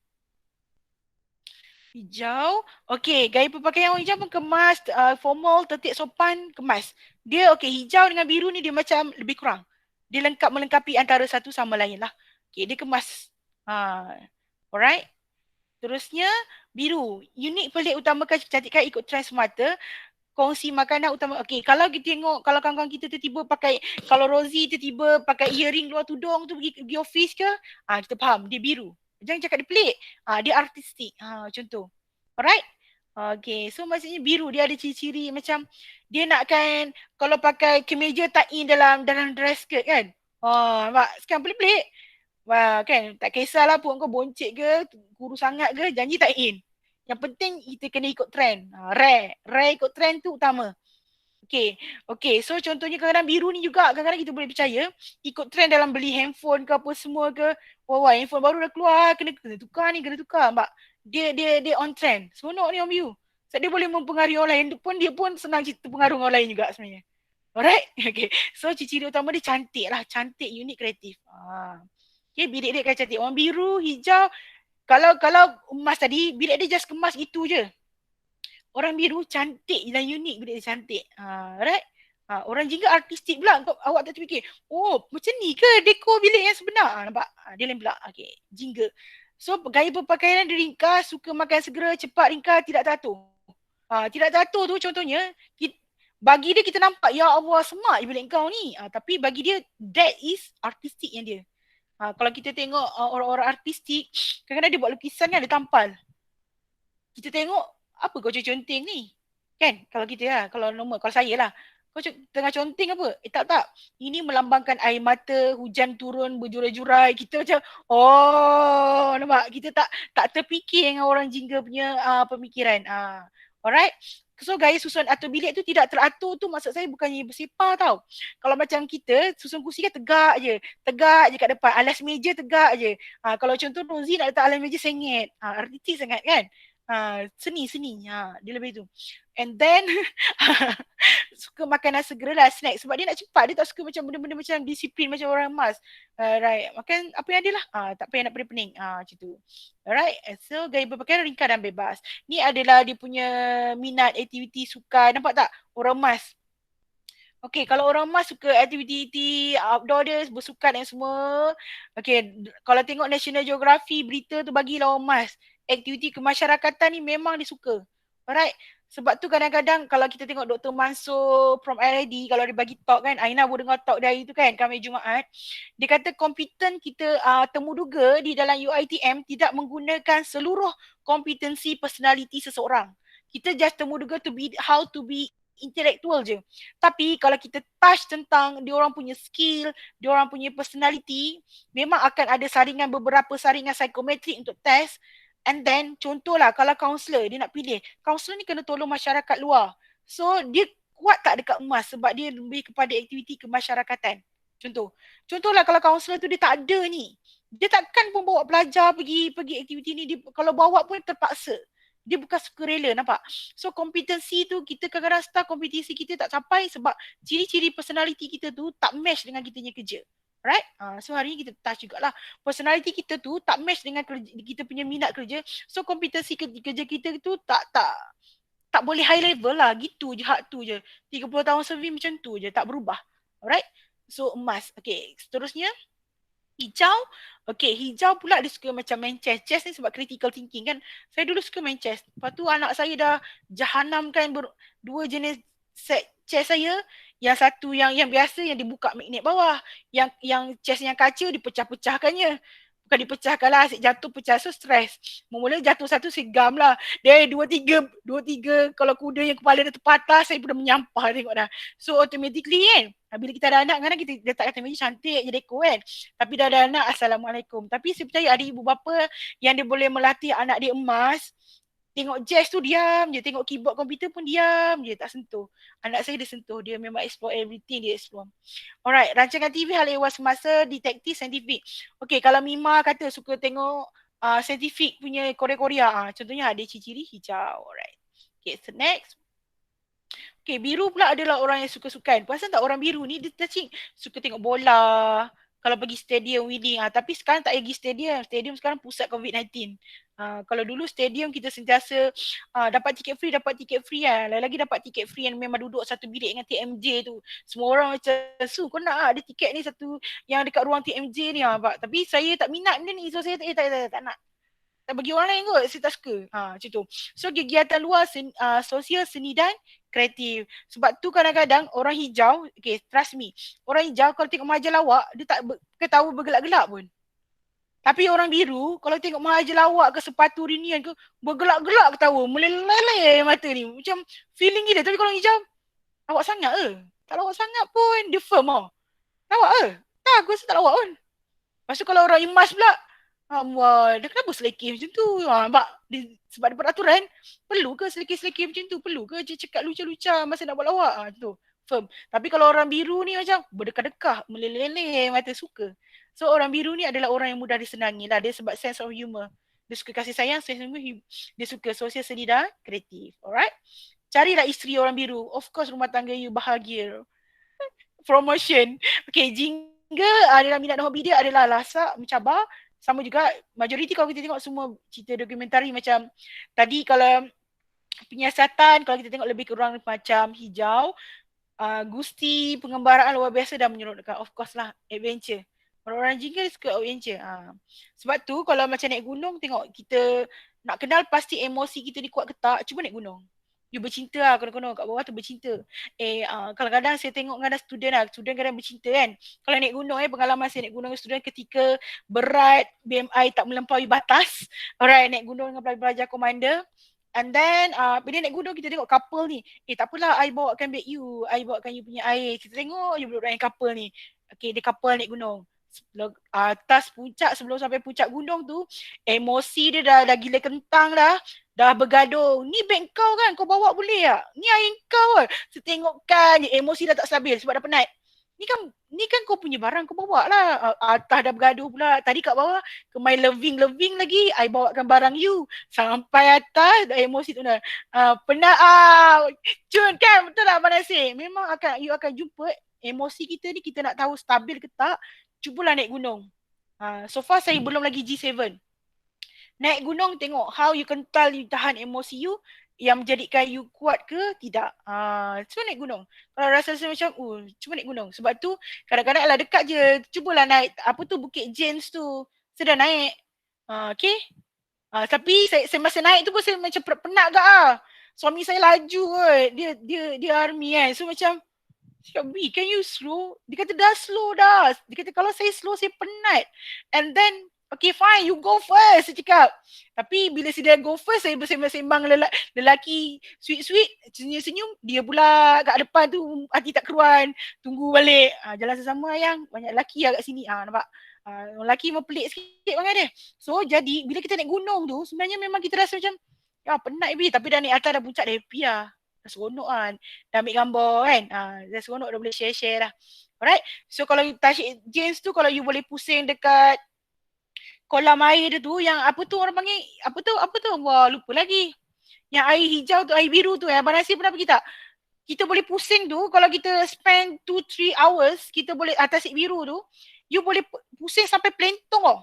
Hijau. Okey, gaya berpakaian orang hijau pun kemas, formal, tertib, sopan, kemas. Dia okey, hijau dengan biru ni dia macam lebih kurang. Dia melengkapi antara satu sama lain lah. Okey, dia kemas. Alright. Terusnya, biru. Unik, pelik, utamakan kecantikan, ikut trend semata. Kongsi makanan utama. Okey, kalau kita tengok, kalau kawan-kawan kita tiba-tiba pakai, kalau Rosie tiba-tiba pakai earring luar tudung tu pergi office ke, kita faham, dia biru. Jangan cakap dia pelik. Dia artistik. Contoh. Alright? Okay, so maksudnya biru dia ada ciri-ciri macam dia nakkan kalau pakai kemeja tak in dalam dress skirt kan. Nampak? Sekarang pelik-pelik. Wah, kan tak kisahlah pun kau boncik ke, kurus sangat ke, janji tak in. Yang penting kita kena ikut trend. Rare ikut trend tu utama. Okay, so contohnya kadang-kadang biru ni juga kadang-kadang kita boleh percaya ikut trend dalam beli handphone ke apa semua ke. Wah, handphone baru dah keluar, kena tukar ni, kena tukar. Mbak, dia on trend. Seronok ni orang biru. So, dia boleh mempengaruhi orang lain pun, dia pun senang terpengaruh orang lain juga sebenarnya. Alright? Okay, so ciri utama dia cantik lah. Cantik, unik, kreatif. Okay, bilik dia kan cantik. Orang biru, hijau. Kalau emas tadi, bilik dia just kemas gitu je. Orang biru cantik dan unik, bilik dia cantik. Right? Orang jingga artistik pula. Awak tak terfikir, oh macam ni ke dekor bilik yang sebenar? Nampak? Dia lain pula. Okay, jingga. So gaya berpakaian dia ringkas, suka makan segera, cepat ringkas, tidak teratur. Tidak teratur tu contohnya, bagi dia kita nampak, ya Allah semak je bilik kau ni. Tapi bagi dia, that is artistik yang dia. Kalau kita tengok orang-orang artistik, kadang-kadang dia buat lukisan kan, dia tampal. Kita tengok, apa kau conteng ni? Kan? Kalau kita lah, kalau normal, kalau saya lah. Kau tengah conteng apa? Tak. Ini melambangkan air mata, hujan turun, berjurai-jurai. Kita macam, oh, nampak? Kita tak terfikir dengan orang jingga punya pemikiran. Alright? So gaya susun atur bilik tu tidak teratur tu maksud saya bukannya bersepah tau. Kalau macam kita, susun kursi kan tegak je kat depan. Alas meja tegak je. Kalau contoh Rozi nak letak alas meja sengit. Artistik sangat kan? Seni dia lebih tu. And then suka makanan segera lah, snack, sebab dia nak cepat, dia tak suka macam benda-benda macam disiplin macam orang emas. Right, makan apa yang ada lah, tak payah nak pening-pening, macam tu. Alright, so gaya berpakaian ringkas dan bebas. Ni adalah dia punya minat aktiviti sukan, nampak tak orang emas. Okay, kalau orang emas suka aktiviti outdoor dia, bersukan dan semua. Okay, kalau tengok National Geography, berita tu bagilah orang emas. Aktiviti kemasyarakatan ni memang dia suka. Alright. Sebab tu kadang-kadang kalau kita tengok Dr. Mansur from LID, kalau dia bagi talk kan, Aina boleh dengar talk dia itu kan, kami Jumaat. Dia kata kompeten kita temuduga di dalam UiTM tidak menggunakan seluruh kompetensi personality seseorang. Kita just temuduga to be how to be intellectual je. Tapi kalau kita touch tentang dia orang punya skill, dia orang punya personality, memang akan ada saringan, beberapa saringan psikometrik untuk test. And then contohlah kalau kaunselor dia nak pilih, kaunselor ni kena tolong masyarakat luar. So dia kuat tak dekat emas sebab dia lebih kepada aktiviti kemasyarakatan. Contohlah kalau kaunselor tu dia tak ada ni, dia takkan pun bawa pelajar pergi aktiviti ni, dia, kalau bawa pun terpaksa. Dia bukan sukarela, nampak? So kompetensi tu kita kadang-kadang start kompetisi kita tak capai sebab ciri-ciri personality kita tu tak match dengan kita punya kerja. Right? So hari ni kita touch jugalah. Personality kita tu tak match dengan kita punya minat kerja. So kompetensi kerja kita tu tak boleh high level lah. Gitu je, hak tu je. 30 tahun serving macam tu je, tak berubah. Alright? So emas. Okay, seterusnya hijau. Okay, hijau pula dia suka macam main chess. Chess ni sebab critical thinking kan. Saya dulu suka main chess. Lepas tu anak saya dah jahanamkan dua jenis set chess saya. Yang satu yang biasa yang dibuka magnet bawah. Yang chess yang kaca dipecah-pecahkannya. Bukan dipecahkan lah, asyik jatuh pecah, so stres. Mula jatuh satu segam lah. Dia dua tiga kalau kuda yang kepala dia terpatah, saya pun dah menyampah tengok dah. So automatically kan, bila kita ada anak kadang kita letak kata meja cantik je dekor kan. Tapi dah ada anak, Assalamualaikum. Tapi saya percaya ada ibu bapa yang dia boleh melatih anak dia emas. Tengok jazz tu diam je, tengok keyboard komputer pun diam je, tak sentuh. Anak saya dia sentuh, dia memang explore everything, dia explore. Alright, rancangan TV hal ehwal semasa, detektif, saintifik. Okay, kalau Mima kata suka tengok saintifik punya Korea-Korea, contohnya ada ciri-ciri hijau. Alright. Okay, so next. Okay, biru pula adalah orang yang suka sukan. Perasan tak orang biru ni, dia suka tengok bola, kalau pergi stadium winning. Tapi sekarang tak pergi stadium. Stadium sekarang pusat COVID-19. Kalau dulu stadium kita sentiasa dapat tiket free kan. Lagi dapat tiket free yang memang duduk satu bilik dengan TMJ tu. Semua orang macam, kau nak ada tiket ni satu yang dekat ruang TMJ ni. Tapi saya tak minat benda ni. So saya tak nak. Tak bagi orang lain kot, saya tak suka. Macam tu. So kegiatan luar sosial, seni dan kreatif. Sebab tu kadang-kadang orang hijau, okay, trust me, orang hijau kalau tengok majalah lawak, dia tak ketawa bergelak-gelak pun. Tapi orang biru kalau tengok Mahathir lawak ke sepatu rinian ke bergelak-gelak ketawa, meleleh mata ni. Macam feeling gila. Tapi kalau hijau, lawak sangat ke? Tak lawak sangat pun, dia firm tau. Lawak ke? Tak, aku rasa tak lawak pun. Lepas tu kalau orang emas pula, dia kenapa selekeh macam tu? Nampak? Sebab ada peraturan, perlu ke selekeh-selekeh macam tu? Perlu ke je cakap lucah-lucah masa nak buat lawak? Tu, firm. Tapi kalau orang biru ni macam berdekah-dekah, meleleh mata, suka. So orang biru ni adalah orang yang mudah disenangi lah. Dia sebab sense of humor. Dia suka kasih sayang, sense of humor, dia suka sosial, sedih dan kreatif. Alright? Carilah isteri orang biru. Of course rumah tangga you bahagia. Promotion. Okay, Jingga adalah minat dan hobi dia adalah lasak, mencabar. Sama juga, majoriti kalau kita tengok semua cerita dokumentari macam tadi kalau penyiasatan, kalau kita tengok lebih kurang macam hijau, Gusti, pengembaraan luar biasa dan menyeronokkan. Of course lah, adventure. Orang-orang Jingga suka adventure. Sebab tu kalau macam naik gunung, tengok kita nak kenal pasti emosi kita ni kuat ke tak, cuba naik gunung. You bercinta lah konon-konon kat bawah tu bercinta. Kadang-kadang saya tengok dengan student lah, student kadang bercinta kan. Kalau naik gunung pengalaman saya naik gunung dengan student ketika berat BMI tak melampaui batas. Alright, naik gunung dengan pelajar komander. And then bila naik gunung kita tengok couple ni. Tak apalah, I bawakan beg you, I bawakan you punya air. Kita tengok you budak-budak yang couple ni. Okay, dia couple naik gunung. Atas puncak, sebelum sampai puncak gunung tu, emosi dia dah gila kentang dah bergaduh. Ni beg kau kan, kau bawa boleh tak? Ni air kau kan. Setengokkan emosi dah tak stabil sebab dah penat. Ni kan kau punya barang, kau bawa lah. Atas dah bergaduh pula. Tadi kat bawah main loving lagi, I bawakan barang you. Sampai atas dah emosi tu dah. Penat Cun kan, betul tak Abang Nasir? Memang you akan jumpa emosi kita ni, kita nak tahu stabil ke tak, cubalah naik gunung. So far saya belum lagi G7. Naik gunung tengok how you kental, you tahan emosi you yang menjadikan you kuat ke tidak. Cuba naik gunung. Kalau rasa macam cuba naik gunung. Sebab tu kadang-kadang lah dekat je, cubalah naik Bukit James tu. Saya dah naik. Okay. Tapi saya masa naik tu pun saya macam penat agak Suami saya laju kot. Dia army kan. So macam cakap, B, can you slow? Dia kata dah slow dah. Dia kata kalau saya slow saya penat. And then okay fine, you go first, saya cakap. Tapi bila dia go first, saya bersembang-sembang lelaki sweet-sweet, senyum-senyum. Dia pula kat depan tu hati tak keruan, tunggu balik. Jalan sesama yang banyak lelaki kat sini. Nampak? Lelaki memang pelik sikit banget dia. So jadi bila kita naik gunung tu, sebenarnya memang kita rasa macam penat B. Tapi dah naik atas dah puncak dah happy lah. Dah seronok kan. Dah ambil gambar kan. Dah seronok, dah boleh share-share dah. Alright. So kalau touch James tu, kalau you boleh pusing dekat kolam air dia tu, yang apa tu orang panggil, apa tu, wah lupa lagi. Yang air hijau tu, air biru tu, Abang Nasir pernah pergi tak? Kita boleh pusing tu, kalau kita spend 2-3 hours, kita boleh atas air biru tu, you boleh pusing sampai Plentong tau.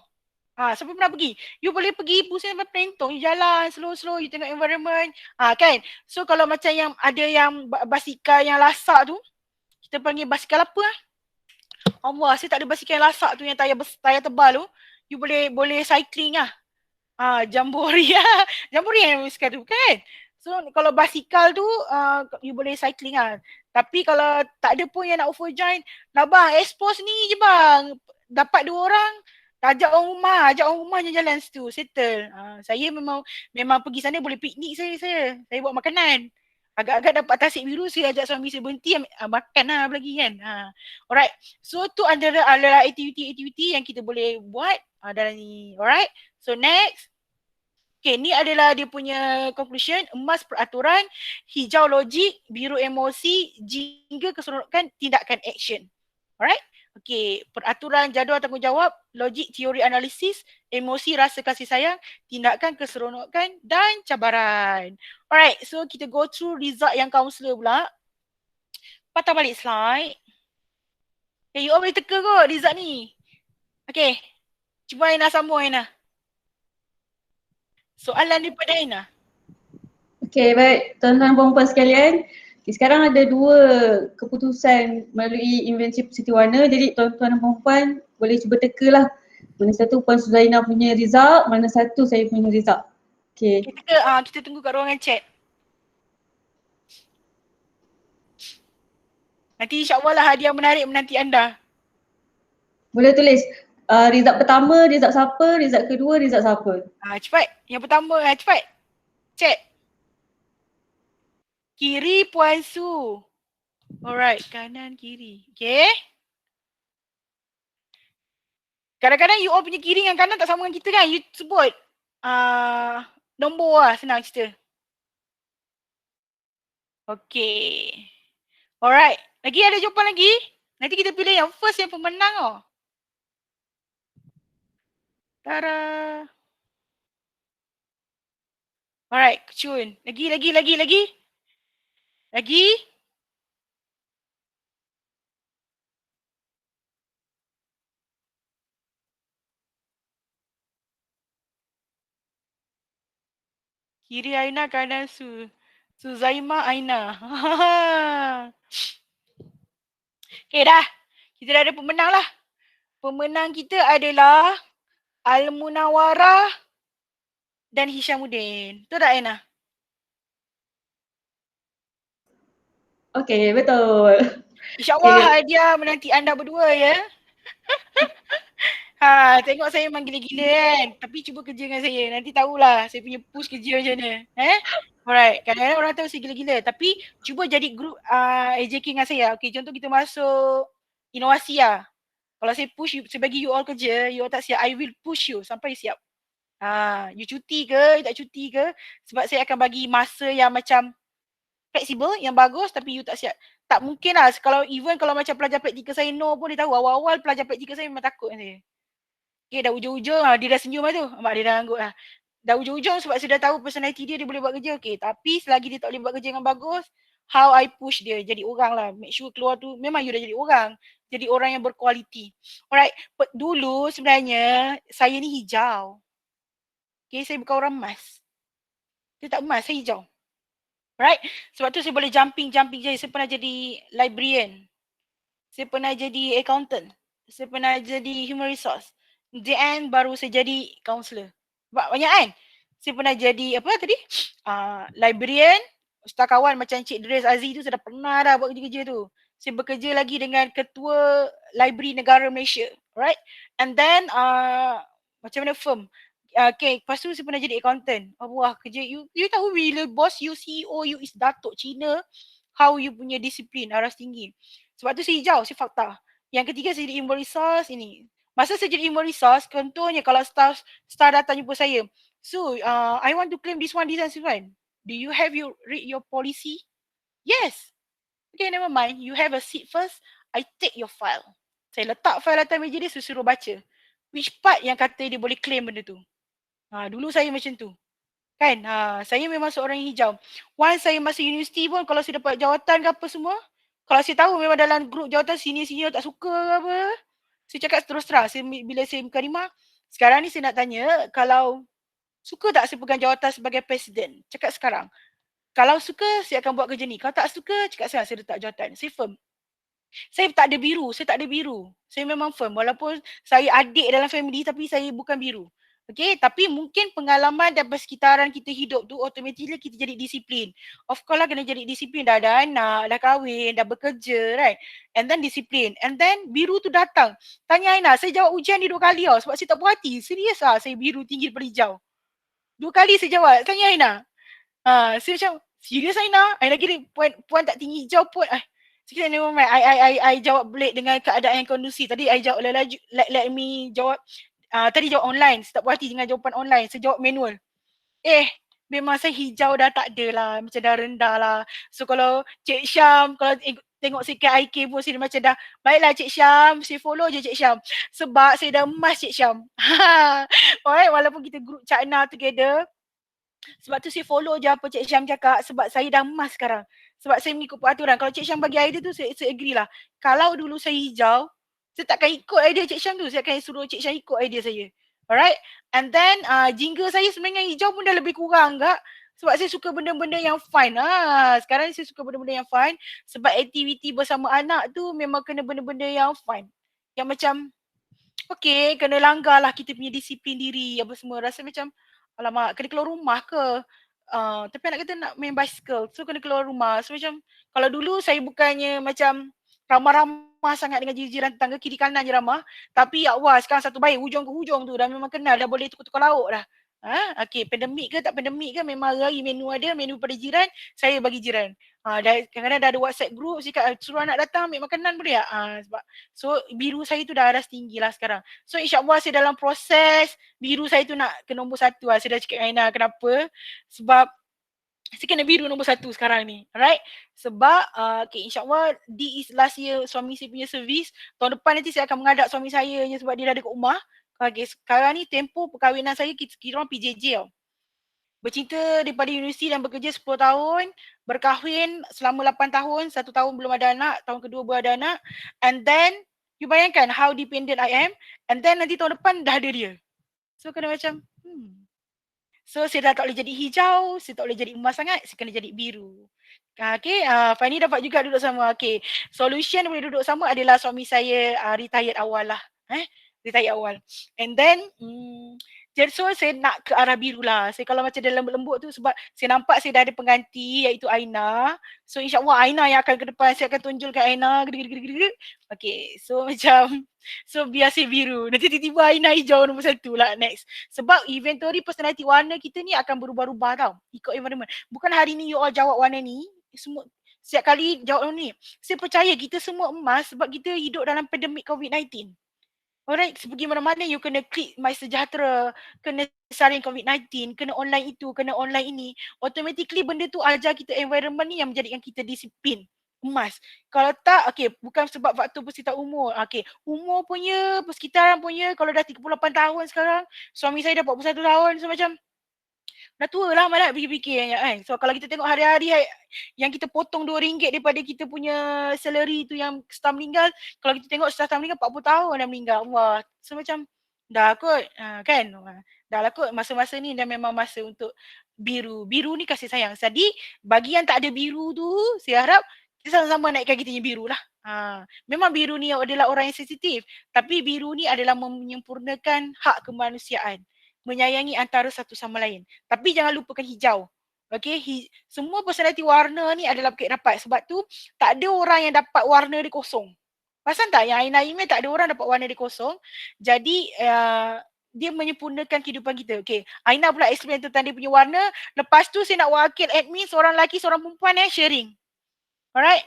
Siapa pernah pergi? You boleh pergi pusing sampai Plentong, you jalan slow-slow, you tengok environment. Kan? So kalau macam yang ada yang basikal yang lasak tu, kita panggil basikal apa Allah, saya tak ada basikal yang lasak tu, yang tayar tebal tu. You boleh cycling lah. Jambori lah. Jambori yang basikal tu kan. So kalau basikal tu you boleh cycling lah. Tapi kalau tak ada pun yang nak offer join, lah bang, expose ni je bang. Dapat 2 orang, ajak orang rumah je jalan situ, settle. Saya memang pergi sana boleh piknik saya buat makanan. Agak-agak dapat tasik biru, saya ajak suami saya berhenti makan lah lagi kan. Alright. So tu adalah aktiviti-aktiviti yang kita boleh buat dalam ni. Alright. So next. Okay, ni adalah dia punya conclusion. Emas peraturan, hijau logik, biru emosi, jingga keseronokan, tindakan action. Alright. Okay, peraturan, jadual tanggungjawab, logik, teori analisis, emosi, rasa kasih sayang, tindakan keseronokan dan cabaran. Alright, so kita go through result yang kaunselor pula. Patah balik slide. Okay, you all boleh teka kot result ni. Okay, cuba Aina sambung Aina. Soalan daripada Aina. Okay, baik. Tuan-tuan dan puan sekalian, sekarang ada 2 keputusan melalui invensi Siti Warna. Jadi tuan-tuan dan puan boleh cuba teka lah. Mana satu Puan Suzaina punya result, mana satu saya punya result. Okay. Kita tunggu kat ruangan chat. Nanti insyaAllah lah hadiah menarik menanti anda. Boleh tulis Result pertama, result siapa, result kedua, result siapa. Cepat. Yang pertama, cepat. Cek. Kiri Puan Su. Alright, kanan kiri. Okay. Kadang-kadang you all punya kiri dengan kanan tak sama dengan kita kan. You sebut nombor lah, senang cerita. Okay. Alright. Lagi ada jawapan lagi? Nanti kita pilih yang first yang pemenang tau. Tada. Alright, Cun. Lagi. Lagi. Kiri Aina, kanan Suzaima Aina. Okay dah. Kita dah ada pemenang lah. Pemenang kita adalah Al-Munawwarah dan Hishamuddin. Betul tak Aina? Okay, betul. InsyaAllah Okay. hadiah menanti anda berdua ya. Tengok saya memang gila-gila kan. Tapi cuba kerja dengan saya. Nanti tahulah saya punya push kerja macam mana. Alright. Kadang-kadang orang tahu saya gila-gila. Tapi cuba jadi grup AJK dengan saya. Okay, contoh kita masuk inovasi lah. Kalau saya push, saya bagi you all kerja, you all tak siap, I will push you sampai siap. You cuti ke, you tak cuti ke? Sebab saya akan bagi masa yang macam fleksibel, yang bagus tapi you tak siap. Tak mungkin lah, kalau macam pelajar praktikal saya no pun dia tahu. Awal-awal pelajar praktikal saya memang takut dengan saya. Okay, dah ujung-ujung dia dah senyum lah tu. Mak dia dah anggut lah. Dah ujung-ujung sebab saya dah tahu personality dia boleh buat kerja. Okay, tapi selagi dia tak boleh buat kerja dengan bagus, how I push dia jadi orang lah. Make sure keluar tu, memang you dah jadi orang. Jadi orang yang berkualiti. Alright, dulu sebenarnya saya ni hijau. Okay, saya bukan orang emas. Saya tak emas, saya hijau. Right? Sebab tu saya boleh jumping je. Saya pernah jadi librarian. Saya pernah jadi accountant. Saya pernah jadi human resource. The end baru saya jadi counselor. Banyak kan? Saya pernah jadi apa tadi? Librarian, ustakawan macam Cik Dres Aziz tu saya dah pernah dah buat kerja-kerja tu. Saya bekerja lagi dengan ketua Library Negara Malaysia. Right? And then macam mana firm? Okay, lepas tu saya pernah jadi accountant. Wah, kerja you tahu bila bos you, CEO you is Datuk Cina, how you punya disiplin aras tinggi. Sebab tu saya hijau, saya fakta. Yang ketiga saya jadi human resource ini. Masa saya jadi human resource, contohnya kalau staff datang jumpa saya. So, I want to claim this one. Do you have read your policy? Yes. Okay, never mind. You have a seat first. I take your file. Saya letak file atas meja dia, saya suruh baca. Which part yang kata dia boleh claim benda tu. Dulu saya macam tu. Kan? Saya memang seorang yang hijau. Once saya masuk universiti pun, kalau saya dapat jawatan ke apa semua, kalau saya tahu memang dalam grup jawatan senior-senior tak suka ke apa, saya cakap terus terang. Bila saya mukadimah, sekarang ni saya nak tanya, kalau suka tak saya pegang jawatan sebagai presiden? Cakap sekarang. Kalau suka, saya akan buat kerja ni. Kalau tak suka, cakap sekarang saya letak jawatan. Saya firm. Saya tak ada biru. Saya memang firm. Walaupun saya adik dalam family, tapi saya bukan biru. Okay, tapi mungkin pengalaman dan persekitaran kita hidup tu automatically kita jadi disiplin. Of course lah kena jadi disiplin, dah ada anak, dah kahwin, dah bekerja, right? And then disiplin. And then biru tu datang. Tanya Aina, saya jawab ujian ni 2 kali tau sebab saya tak puas hati. Serius lah saya biru tinggi daripada hijau. 2 kali saya jawab. Tanya Aina. Saya macam, serius Aina? Aina kira puan tak tinggi hijau pun. Sekali never mind. I jawab balik dengan keadaan yang kondusif. Tadi I jawab let me jawab. Tadi jawab online, saya tak puas hati dengan jawapan online, saya jawab manual. Memang saya hijau dah tak ada lah, macam dah rendah lah. So kalau Cik Syam, kalau tengok sikit IK pun saya macam dah, baiklah Cik Syam, saya follow je Cik Syam. Sebab saya dah emas Cik Syam. Alright, walaupun kita group China together, sebab tu saya follow je apa Cik Syam cakap sebab saya dah emas sekarang. Sebab saya mengikut peraturan. Kalau Cik Syam bagi idea tu, saya agree lah. Kalau dulu saya hijau, saya takkan ikut idea Cik Syam tu. Saya akan suruh Cik Syam ikut idea saya. Alright. And then jingga saya sebenarnya hijau pun dah lebih kurang enggak. Sebab saya suka benda-benda yang fun. Sekarang saya suka benda-benda yang fun. Sebab aktiviti bersama anak tu memang kena benda-benda yang fun. Yang macam, okay, kena langgar lah kita punya disiplin diri. Apa semua. Rasa macam, alamak, kena keluar rumah ke? Tapi anak kita nak main bicycle. So kena keluar rumah. So macam, kalau dulu saya bukannya macam ramah-ramah sangat dengan jiran tetangga, kiri kanan je ramah. Tapi ya Allah, sekarang satu baik hujung ke hujung tu dah memang kenal, dah boleh tukar-tukar lauk dah. Okey, pandemik ke tak pandemik ke, memang hari menu ada, menu pada jiran, saya bagi jiran. Kadang-kadang dah ada WhatsApp group cakap suruh anak datang ambil makanan boleh tak? Sebab so biru saya tu dah tinggi lah sekarang. So insya-Allah saya dalam proses biru saya tu nak ke nombor 1 lah. Saya dah cakap dengan Aina kenapa? Sebab saya kena biru nombor 1 sekarang ni. Alright? Sebab okay, insya-Allah di last year suami saya punya servis, tahun depan nanti saya akan mengadap suami saya je sebab dia dah ada kat rumah. Okay, sekarang ni tempoh perkahwinan saya kira orang PJJ tau. Bercinta daripada universiti dan bekerja 10 tahun, berkahwin selama 8 tahun, 1 tahun belum ada anak, tahun kedua baru ada anak. And then, you bayangkan how dependent I am. And then nanti tahun depan dah ada dia. So kena macam, So saya dah tak boleh jadi hijau, saya tak boleh jadi emas sangat, saya kena jadi biru. Okay, Fani dapat juga duduk sama. Okay, solution boleh duduk sama adalah suami saya retired awal lah. Retired awal. And then, so saya nak ke arah biru lah. Saya kalau macam dia lembut-lembut tu sebab saya nampak saya dah ada pengganti iaitu Aina. So insyaAllah Aina yang akan ke depan. Saya akan tunjulkan Aina. Okay, so macam, so biar saya biru. Nanti tiba-tiba Aina hijau nombor 1 lah next. Sebab inventory personality warna kita ni akan berubah-ubah tau. Ikut environment. Bukan hari ni you all jawab warna ni. Semua setiap kali jawab ni. Saya percaya kita semua emas sebab kita hidup dalam pandemik COVID-19. Alright, pergi mana-mana you kena klik My Sejahtera, kena saring COVID-19, kena online itu, kena online ini. Automatically benda tu ajar kita environment ni yang menjadikan kita disiplin. Emas. Kalau tak, okay, bukan sebab faktor persekitaran umur. Okay, umur punya, persekitaran punya, kalau dah 38 tahun sekarang, suami saya dah 41 tahun, so macam, dah tua lah malah fikir-fikir kan. So kalau kita tengok hari-hari yang kita potong RM2 daripada kita punya salary tu yang staff meninggal, kalau kita tengok staff meninggal 40 tahun dah meninggal. Wah, so macam dah kot kan. Dah lah kot masa-masa ni dah memang masa untuk biru. Biru ni kasih sayang. Jadi bagi yang tak ada biru tu, saya harap kita sama-sama naikkan kita punya biru lah. Memang biru ni adalah orang yang sensitif. Tapi biru ni adalah menyempurnakan hak kemanusiaan. Menyayangi antara satu sama lain. Tapi jangan lupakan hijau. Okay, semua personality warna ni adalah bukit rapat. Sebab tu tak ada orang yang dapat warna dia kosong. Perasan tak? Yang Aina email tak ada orang dapat warna dia kosong. Jadi dia menyempurnakan kehidupan kita. Okay, Aina pula explain tentang dia punya warna. Lepas tu saya nak wakil admin seorang lelaki, seorang perempuan sharing. Alright?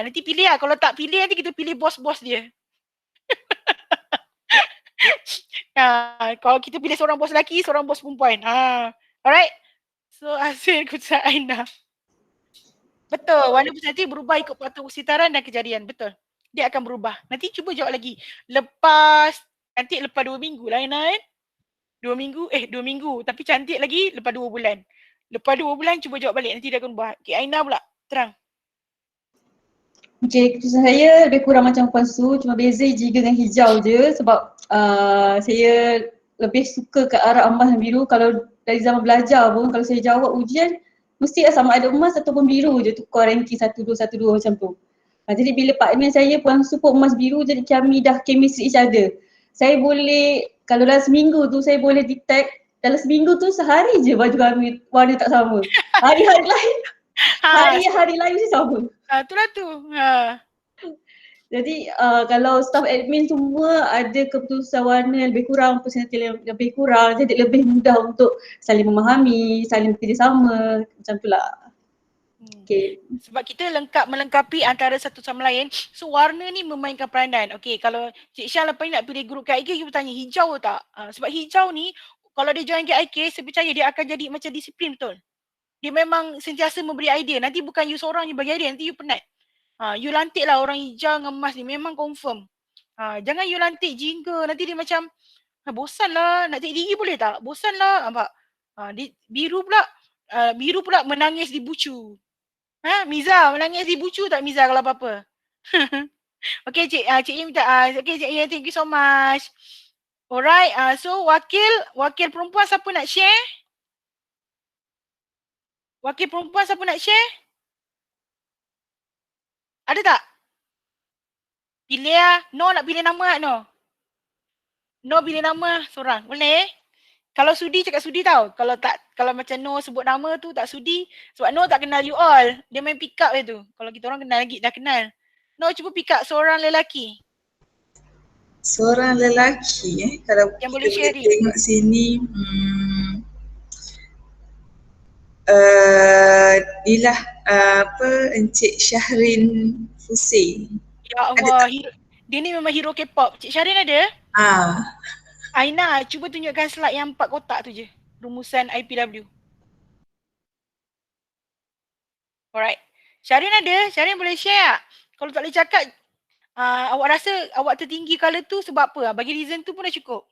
Nanti pilih lah. Kalau tak pilih nanti kita pilih bos-bos dia. Kalau kita pilih seorang bos lelaki, seorang bos perempuan. Alright? So hasil keputusan Aina. Betul, warna personality berubah ikut faktor persitaran dan kejadian. Betul. Dia akan berubah. Nanti cuba jawab lagi. Cantik lepas 2 minggu lah Aina kan? 2 minggu. Tapi cantik lagi lepas 2 bulan. Lepas 2 bulan cuba jawab balik. Nanti dia akan berubah. Okay, Aina pula. Terang. Okay, keputusan saya lebih kurang macam Puan Su, cuma beza jiga dengan hijau je sebab saya lebih suka ke arah emas dan biru. Kalau dari zaman belajar pun, kalau saya jawab ujian, mesti sama ada emas ataupun biru je, tukar ranking 1-2 macam tu. Jadi bila partner saya Puan Su pun emas biru, jadi kami dah chemistry each other. Saya boleh, kalau dalam seminggu tu saya boleh detect, dalam seminggu tu sehari je baju kami warna tak sama. Hari-hari lain, hari-hari lain mesti sama. Itulah tu. Jadi kalau staff admin semua ada keputusan warna lebih kurang, personality lebih kurang, jadi lebih mudah untuk saling memahami, saling bekerjasama, macam tu lah. Okay. Sebab kita melengkapi antara satu sama lain. So warna ni memainkan peranan. Okay, kalau Cik Syah lepas ni nak pilih grup KIK, kita bertanya hijau tak? Sebab hijau ni kalau dia join KIK, saya percaya dia akan jadi macam disiplin betul. Dia memang sentiasa memberi idea. Nanti bukan you seorang je bagi idea, nanti you penat. You lantik lah orang hijau ngemas ni, memang confirm. Jangan you lantik jingga, nanti dia macam bosan lah, nak cek diri boleh tak? Bosan lah, nampak? Biru pula menangis di bucu. Miza, menangis di bucu tak Miza kalau apa-apa? Okay, Cik Im minta, okay Cik Im, thank you so much. Alright, so wakil perempuan siapa nak share? Wakil perempuan siapa nak share? Ada tak? Pilih lah. No nak pilih nama tak No? No pilih nama seorang. Boleh? Kalau sudi cakap sudi tau. Kalau macam No sebut nama tu tak sudi. Sebab No tak kenal you all. Dia main pick up je tu. Kalau kita orang kenal lagi, dah kenal. No, cuba pick up seorang lelaki Seorang lelaki kalau yang kita boleh boleh sharing. tengok sini Dilah Encik Syahrin Fusin. Ya Allah, dia ni memang hero K-pop. Cik Syarin ada? Aina, cuba tunjukkan slide yang 4 kotak tu je. Rumusan IPW. Alright. Syarin ada? Syarin boleh share tak? Kalau tak boleh cakap, awak rasa awak tertinggi color tu sebab apa? Bagi reason tu pun dah cukup.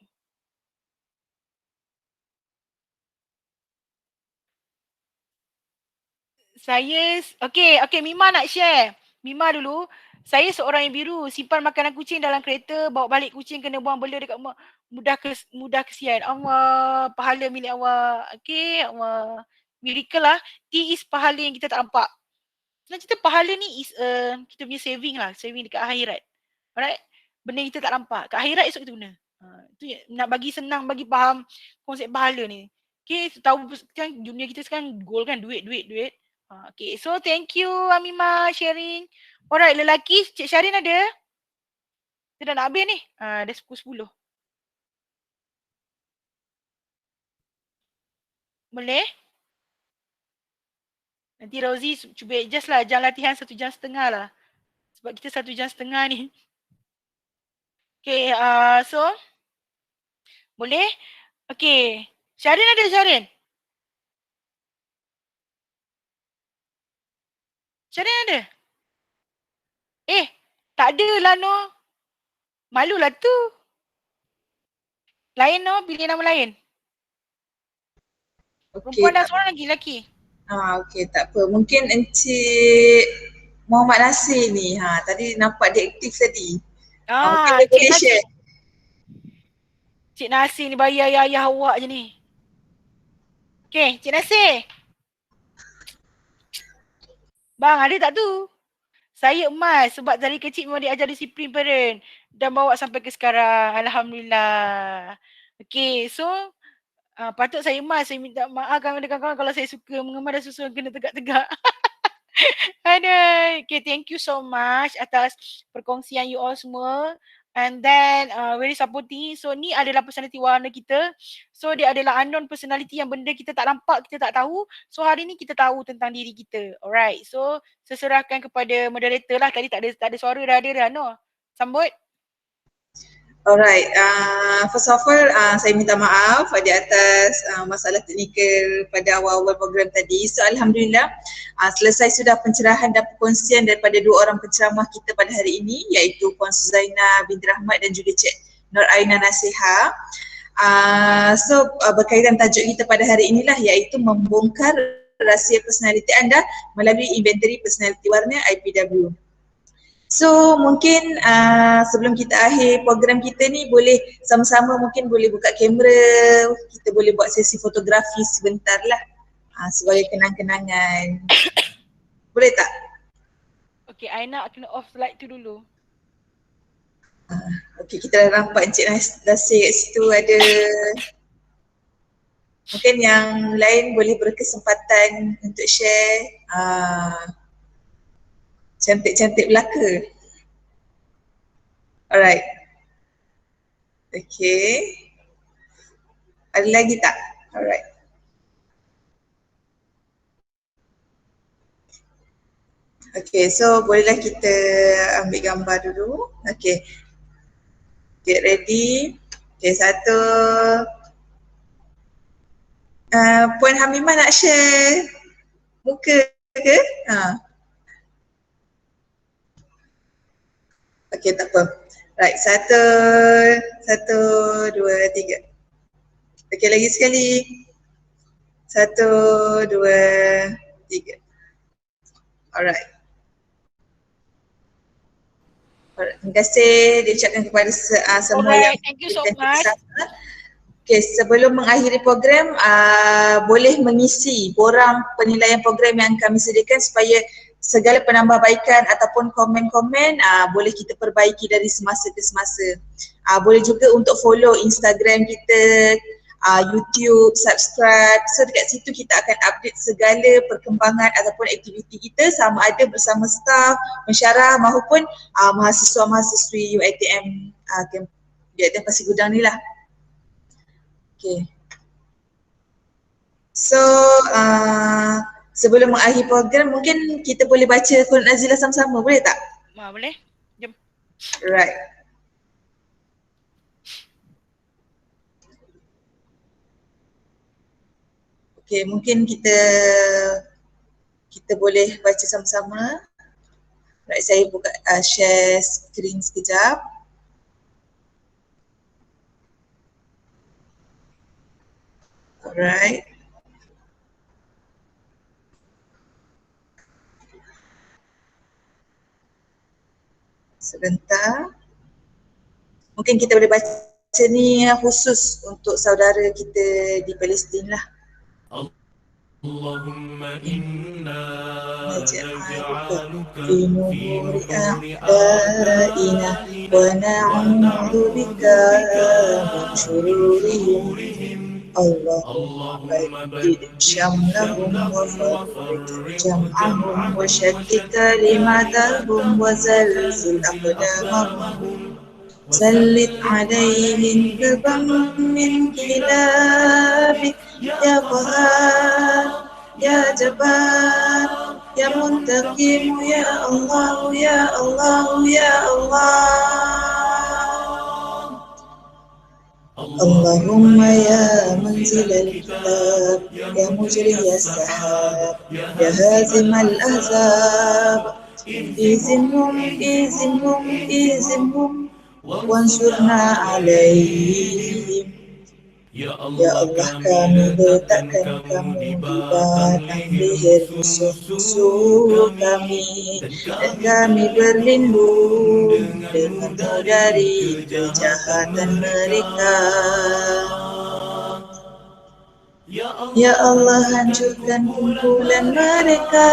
Okay, Mima nak share. Mima dulu. Saya seorang yang biru, simpan makanan kucing dalam kereta, bawa balik kucing kena buang bela dekat rumah. Mudah kesian. Allah, pahala milik awak. Okay, Allah. Miracle lah. T is pahala yang kita tak nampak. Senang cerita pahala ni is kita punya saving lah. Saving dekat akhirat. Alright? Benda yang kita tak nampak. Kat akhirat esok kita guna. Itu nak bagi senang, bagi faham konsep pahala ni. Okay, tahu kan dunia kita sekarang goal kan duit. Okay, so thank you Amima sharing. Alright, lelaki, Cik Syarin ada? Kita dah nak habis ni. Dah pukul 10. Boleh? Nanti Rozi cuba adjust lah jam latihan 1.5 jam lah. Sebab kita 1.5 jam ni. Okay, so boleh? Okay. Syarin ada Syarin? Syarin ada? Tak ada lah no. Malulah tu. Lain no, pilih nama lain. Perempuan dah seorang lagi lelaki. Okey, tak apa. Mungkin Encik Muhammad Nasir ni. Tadi nampak dia aktif tadi. Mungkin dia boleh share. Cik Nasir ni bayar ayah awak je ni. Okay, Cik Nasir. Bang, ada tak tu? Saya emas sebab dari kecil memang diajar disiplin parent dan bawa sampai ke sekarang. Alhamdulillah. Okay, so patut saya emas. Saya minta maaf kawan-kawan kalau saya suka mengemar dan susun kena tegak-tegak. Aduh. Okay, thank you so much atas perkongsian you all semua. And then very supporting. So ni adalah personality warna kita. So dia adalah unknown personality yang benda kita tak nampak, kita tak tahu. So hari ni kita tahu tentang diri kita. Alright. So seserahkan kepada moderator lah. Tadi tak ada suara dah ada dah. No. Sambut. Alright, first of all saya minta maaf di atas masalah teknikal pada awal-awal program tadi. So Alhamdulillah selesai sudah pencerahan dan perkongsian daripada dua orang penceramah kita pada hari ini, iaitu Puan Suzaina binti Rahmat dan juga Cik Nur Aina Nasiha. So berkaitan tajuk kita pada hari inilah, iaitu membongkar rahsia personaliti anda melalui inventory personality warna IPW. So mungkin sebelum kita akhir program kita ni, boleh sama-sama mungkin boleh buka kamera, kita boleh buat sesi fotografi sebentar lah sebagai kenang-kenangan. Boleh tak? Okay, Aina kena off light tu dulu. Okay, kita dah nampak Encik Nasir kat situ ada. Mungkin yang lain boleh berkesempatan untuk share. Cantik-cantik belaka. Alright. Okay. Ada lagi tak? Alright. Okay, so bolehlah kita ambil gambar dulu. Okay. Get ready. Okay, satu. Puan Hamimah nak share muka ke? Okay, tak apa. Right, satu, dua, tiga. Okay, lagi sekali. Satu, dua, tiga. Alright. Terima kasih diucapkan kepada semua yang thank you so much. Okay, sebelum mengakhiri program, boleh mengisi borang penilaian program yang kami sediakan supaya segala penambahbaikan ataupun komen-komen boleh kita perbaiki dari semasa ke semasa. Boleh juga untuk follow Instagram kita YouTube, subscribe. So dekat situ kita akan update segala perkembangan ataupun aktiviti kita sama ada bersama staff, pensyarah maupun mahasiswa-mahasiswi UiTM UiTM Pasir Gudang ni lah. Okay. So sebelum mengakhiri program mungkin kita boleh baca Qul Nazilah sama-sama, boleh tak? Boleh. Jom. Right. Okay, mungkin kita boleh baca sama-sama. Right, saya buka share screen sekejap. Alright. Sebentar. Mungkin kita boleh baca ni khusus untuk saudara kita di Palestin lah. Allahumma inna naj'aluka fi nuhuri a'daina wa na'udzu bika min syururihim. Allahumma baddid syamlahum wa farriq jam'ahum wa shattит kalimatahum wa zalzil aqdamahum. سلط عليهم كبا من كلابك يا قهار يا جبار يا منتقم يا الله يا الله يا الله. اللهم يا منزل الكتاب يا مجري السحاب يا هازم الأحزاب اهزمهم اهزمهم اهزمهم wansurna alaihim. Ya Allah, kami letakkan kamu di batang leher musuh-musuh kami dan kami berlindung denganmu dari kejahatan mereka. Ya Allah, hancurkan kumpulan mereka.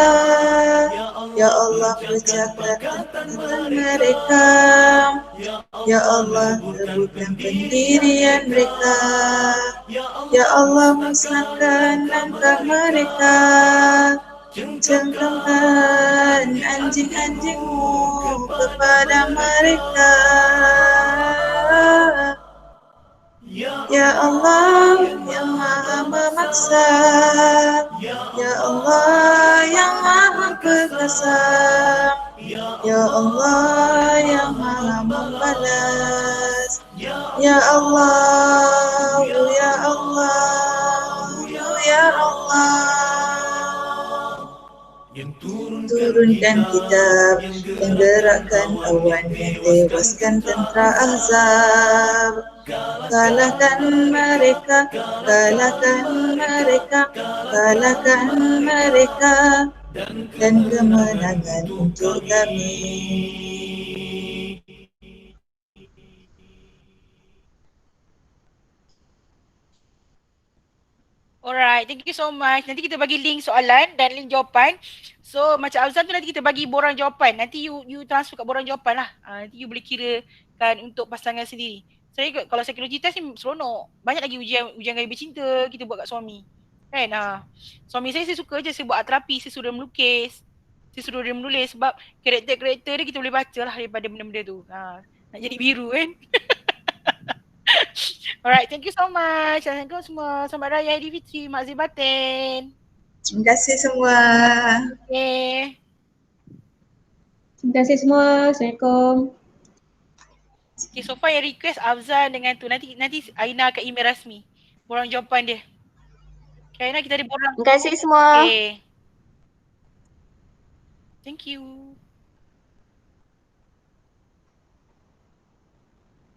Ya Allah, pecahkan kekuatan mereka. Ya Allah, rebutkan pendirian mereka. Ya Allah, musnahkan langkah mereka. Cengkramkan anjing-anjingmu kepada mereka. Ya Allah yang maha memaksa, Ya Allah yang maha perkasa, Ya Allah yang maha membalas, Ya Allah, Ya Allah, Ya Allah. Turunkan kitab, yang gerakkan awan, yang tewaskan tentera Ahzab. Kalahkan mereka, kalahkan mereka, kalahkan mereka, dan kemenangan untuk kami. Alright, thank you so much. Nanti kita bagi link soalan dan link jawapan. So macam Azam tu nanti kita bagi borang jawapan. Nanti you transfer kat borang jawapan lah. Nanti you boleh kirakan untuk pasangan sendiri. Kalau psychology test ni seronok. Banyak lagi ujian gaya bercinta kita buat kat suami. Kan? Suami saya suka je saya buat art terapi, saya suruh melukis. Saya suruh dia menulis sebab karakter-karakter dia kita boleh baca lah daripada benda-benda tu. Nak jadi biru kan? Alright, thank you so much. Assalamualaikum semua. Selamat Raya Aidilfitri, Makzir Batin. Terima kasih semua. Okay. Terima kasih semua. Assalamualaikum. Okay, so far yang request Afzal dengan tu. Nanti Aina akan email rasmi. Borang jawapan dia. Okay, Aina kita ada borang. Terima kasih semua. Okay. Thank you.